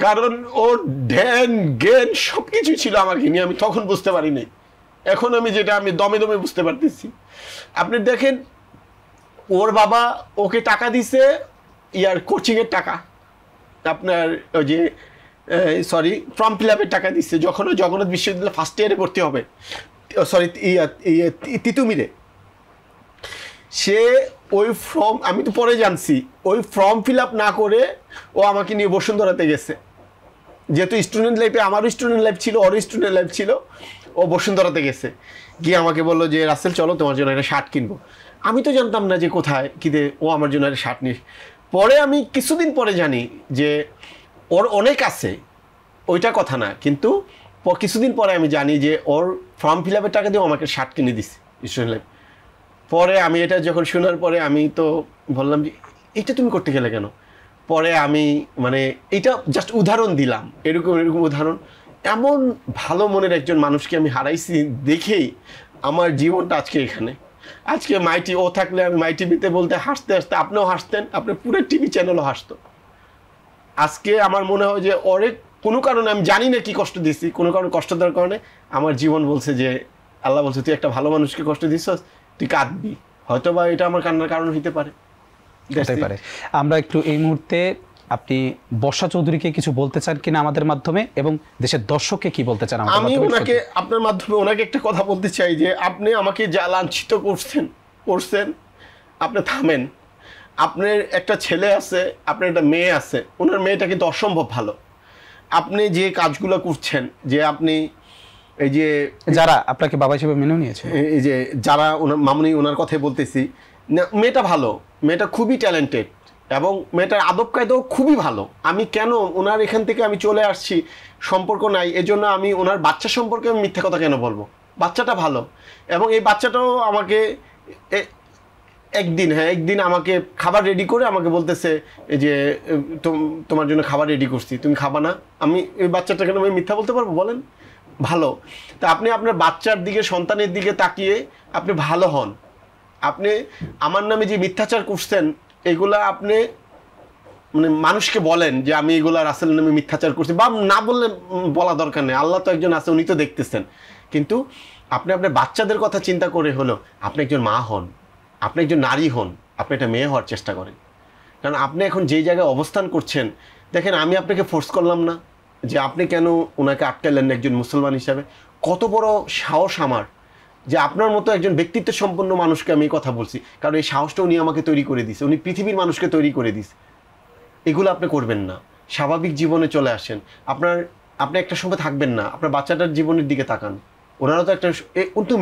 কারণ ওর ধ্যান জ্ঞান সব কিছু ছিল আমাকে নিয়ে, আমি তখন বুঝতে পারিনি। এখন আমি যেটা আমি দমে দমে বুঝতে পারতেছি। আপনি দেখেন, ওর বাবা ওকে টাকা দিছে, ইয়ার কোচিংয়ের টাকা, আপনার ওই যে ফর্ম ফিল আপের টাকা দিচ্ছে, যখন ও জগন্নাথ বিশ্ববিদ্যালয় ফার্স্ট ইয়ারে ভর্তি হবে, তিতুমিরে। সে ওই ফর্ম, আমি তো পরে জানছি, ওই ফর্ম ফিল আপ না করে ও আমাকে নিয়ে বসুন্ধরাতে গেছে। যেহেতু স্টুডেন্ট লাইফে, আমারও স্টুডেন্ট লাইফ ছিল, ওরও স্টুডেন্ট লাইফ ছিল, ও বসুন্ধরাতে গেছে, গিয়ে আমাকে বললো যে রাসেল চলো তোমার জন্য একটা শার্ট কিনবো। আমি তো জানতাম না যে কোথায় কিনে ও আমার জন্য একটা শার্ট নিস। পরে আমি কিছুদিন পরে জানি যে ওর অনেক আছে, ওইটা কথা না, কিন্তু কিছুদিন পরে আমি জানি যে ওর ফর্ম ফিল আপের টাকা দিয়ে আমাকে শার্ট কিনে দিছে স্টুডেন্ট লাইফ। পরে আমি এটা যখন শোনার পরে আমি তো বললাম যে এটা তুমি করতে গেলে কেন। পরে আমি মানে এটা জাস্ট উদাহরণ দিলাম, এরকম উদাহরণ। এমন ভালো মনের একজন মানুষকে আমি হারাইছি দেখেই আমার জীবনটা আজকে এখানে। আজকে মাইটি ও থাকলে আমি মাই টিভিতে বলতে হাসতে হাসতে আপনিও হাসতেন, আপনার পুরো টিভি চ্যানেলও হাসতো। আজকে আমার মনে হয় যে অনেক কোনো কারণে, আমি জানি না কি কষ্ট দিচ্ছি, কোনো কারণে কষ্ট দেওয়ার কারণে আমার জীবন বলছে যে আল্লাহ বলছে তুই একটা ভালো মানুষকে কষ্ট দিচ্ছস, তুই কাঁদবি। হয়তো বা এটা আমার কান্নার কারণ হইতে পারে। আমরা একটু এই মুহূর্তে আপনি বর্ষা চৌধুরীকে কিছু বলতে চান কিনা আমাদের মাধ্যমে, এবং দেশের দর্শককে কি বলতে চান? আমি ওনাকে, আপনার মাধ্যমে ওনাকে একটা কথা বলতে চাই যে আপনি আমাকে যা লাঞ্ছিত করছেন, আপনি থামেন। আপনার একটা ছেলে আছে, আপনার একটা মেয়ে আছে, ওনার মেয়েটা কিন্তু অসম্ভব ভালো। আপনি যে কাজগুলো করছেন, যে আপনি এই যে যারা আপনাকে বাবা হিসেবে মেনেও নিয়েছে, এই যে যারা ওনার মামুনি, ওনার কথাই বলতেছি, মেয়েটা ভালো, মেয়েটা খুবই ট্যালেন্টেড এবং মেয়েটার আদব কায়দাও খুবই ভালো। আমি কেন ওনার এখান থেকে আমি চলে আসছি, সম্পর্ক নাই, এজন্য আমি ওনার বাচ্চা সম্পর্কে আমি মিথ্যা কথা কেন বলবো? বাচ্চাটা ভালো, এবং এই বাচ্চাটাও আমাকে একদিন আমাকে খাবার রেডি করে আমাকে বলতেছে যে তোমার জন্য খাবার রেডি করছি, তুমি খাবা না? আমি এই বাচ্চাটাকে আমি মিথ্যা বলতে পারবো বলেন? ভালো। তা আপনি আপনার বাচ্চার দিকে, সন্তানের দিকে তাকিয়ে আপনি ভালো হন। আপনি আমার নামে যে মিথ্যাচার করছেন, এগুলা আপনি মানে মানুষকে বলেন যে আমি এগুলা রাসেলের নামে মিথ্যাচার করছি, বা না বললে বলা দরকার নেই, আল্লাহ তো একজন আছে, উনি তো দেখতেছেন। কিন্তু আপনি আপনার বাচ্চাদের কথা চিন্তা করে হলো আপনি একজন মা হন, আপনি একজন নারী হন, আপনি একটা মেয়ে হওয়ার চেষ্টা করেন। কারণ আপনি এখন যেই জায়গায় অবস্থান করছেন, দেখেন আমি আপনাকে ফোর্স করলাম না যে আপনি কেন ওনাকে আটকালেন না একজন মুসলমান হিসাবে। কত বড় সাহস আমার যে আপনার মতো একজন ব্যক্তিত্ব সম্পন্ন মানুষকে আমি এই কথা বলছি, কারণ এই সাহসটা উনি আমাকে তৈরি করে দিয়েছে, উনি পৃথিবীর মানুষকে তৈরি করে দিয়েছে। এগুলো আপনি করবেন না, স্বাভাবিক জীবনে চলে আসেন। আপনি একটা সময় থাকবেন না, আপনার বাচ্চাটার জীবনের দিকে তাকান। ওনারা তো একটা, কিন্তু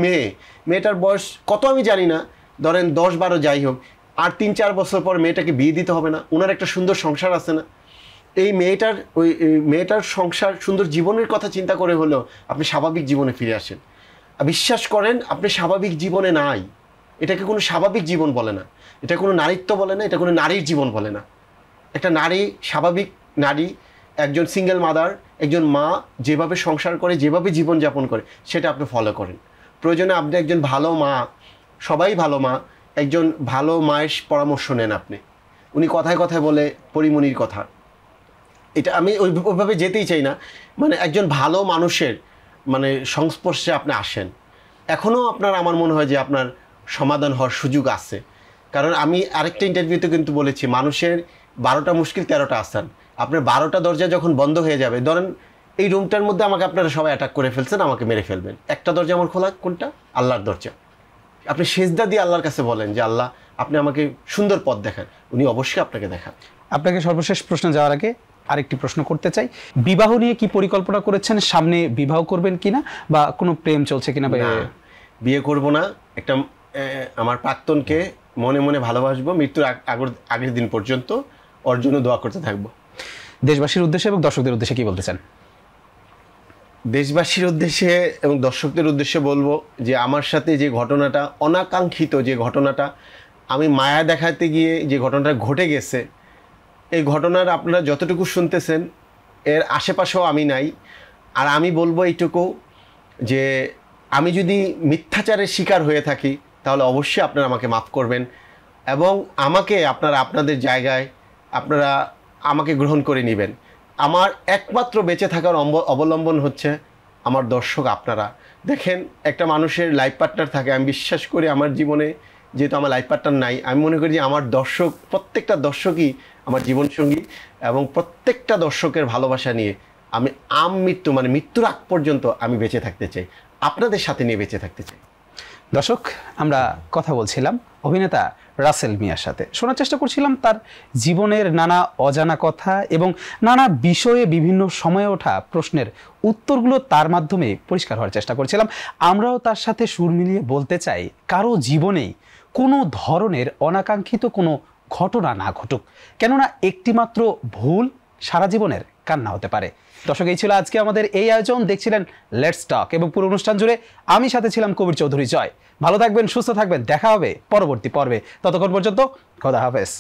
মেয়েটার বয়স কত আমি জানি না, ধরেন 10-12 যাই হোক, আর 3-4 বছর পর মেয়েটাকে বিয়ে দিতে হবে না? ওনার একটা সুন্দর সংসার আছে না? এই মেয়েটার সংসার সুন্দর জীবনের কথা চিন্তা করে হলেও আপনি স্বাভাবিক জীবনে ফিরে আসেন। বিশ্বাস করেন, আপনি স্বাভাবিক জীবনে নাই। এটাকে কোনো স্বাভাবিক জীবন বলে না, এটা কোনো নারীত্ব বলে না, এটা কোনো নারীর জীবন বলে না। একটা নারী, স্বাভাবিক নারী, একজন সিঙ্গেল মাদার, একজন মা যেভাবে সংসার করে, যেভাবে জীবনযাপন করে, সেটা আপনি ফলো করেন। প্রয়োজনে আপনি একজন ভালো মা, সবাই ভালো মা, একজন ভালো মায়ের পরামর্শ নেন আপনি। উনি কথায় কথায় বলে পরিমণির কথা, এটা আমি ওইভাবে যেতেই চাই না। মানে একজন ভালো মানুষের মানে সংস্পর্শে আপনি আসেন, এখনও আপনার আমার মনে হয় যে আপনার সমাধান হওয়ার সুযোগ আছে। কারণ আমি আরেকটা ইন্টারভিউতে কিন্তু বলেছি, মানুষের 12টা মুশকিল 13টা আসান। আপনার 12টা দরজা যখন বন্ধ হয়ে যাবে, ধরেন এই রুমটার মধ্যে আমাকে আপনারা সবাই অ্যাটাক করে ফেলছেন, আমাকে মেরে ফেলবেন, একটা দরজা আমার খোলা, কোনটা? আল্লাহর দরজা। আপনি সেজদা দিয়ে আল্লাহর কাছে বলেন যে আল্লাহ আপনি আমাকে সুন্দর পথ দেখান, উনি অবশ্যই আপনাকে দেখান। আপনাকে সর্বশেষ প্রশ্ন যাওয়ার আগে আরেকটি প্রশ্ন করতে চাই, বিবাহ নিয়ে কি পরিকল্পনা করেছেন? সামনে বিবাহ করবেন কিনা, বা কোনো প্রেম চলছে কিনা? বিয়ে করব না। একটা আমার প্রাক্তনকে মনে মনে ভালোবাসবো মৃত্যুর আগের দিন পর্যন্ত, ওর জন্য দোয়া করতে থাকবো। দেশবাসীর উদ্দেশ্যে এবং দর্শকদের উদ্দেশ্যে কি বলতে চান? দেশবাসীর উদ্দেশ্যে এবং দর্শকদের উদ্দেশ্যে বলবো যে আমার সাথে যে ঘটনাটা, অনাকাঙ্ক্ষিত যে ঘটনাটা, আমি মায়া দেখাতে গিয়ে যে ঘটনাটা ঘটে গেছে, এই ঘটনার আপনারা যতটুকু শুনতেছেন এর আশেপাশেও আমি নাই। আর আমি বলবো এইটুকু যে আমি যদি মিথ্যাচারের শিকার হয়ে থাকি তাহলে অবশ্যই আপনারা আমাকে মাফ করবেন, এবং আমাকে আপনারা আপনাদের জায়গায় আপনারা আমাকে গ্রহণ করে নেবেন। আমার একমাত্র বেঁচে থাকার অবলম্বন হচ্ছে আমার দর্শক আপনারা। দেখেন, একটা মানুষের লাইফ পার্টনার থাকে, আমি বিশ্বাস করি আমার জীবনে যেহেতু আমার লাইফ পার্টনার নাই, আমি মনে করি যে আমার দর্শক, প্রত্যেকটা দর্শকই আমার জীবনসঙ্গী, এবং প্রত্যেকটা দর্শকের ভালোবাসা নিয়ে আমি মৃত্যু মানে মৃত্যুর আগ পর্যন্ত আমি বেঁচে থাকতে চাই, আপনাদের সাথে নিয়ে বেঁচে থাকতে চাই। দর্শক, আমরা কথা বলছিলাম অভিনেতা রাসেল মিয়ার সাথে, শোনার চেষ্টা করছিলাম তার জীবনের নানা অজানা কথা এবং নানা বিষয়ে বিভিন্ন সময়ে ওঠা প্রশ্নের উত্তরগুলো তার মাধ্যমে পরিষ্কার হওয়ার চেষ্টা করছিলাম। আমরাও তার সাথে সুর মিলিয়ে বলতে চাই, কারো জীবনেই কোনো ধরনের অনাকাঙ্ক্ষিত কোনো ঘটনা না ঘটুক, কেননা একটিমাত্র ভুল সারা জীবনের কান্না হতে পারে। দর্শক, এই ছিল আজকে আমাদের এই আয়োজন। দেখছিলেন লেটস টক, এবং পুরো অনুষ্ঠান জুড়ে আমি সাথে ছিলাম কবির চৌধুরী জয়। ভালো থাকবেন, সুস্থ থাকবেন, দেখা হবে পরবর্তী পর্বে। ততক্ষণ পর্যন্ত খোদা হাফেজ।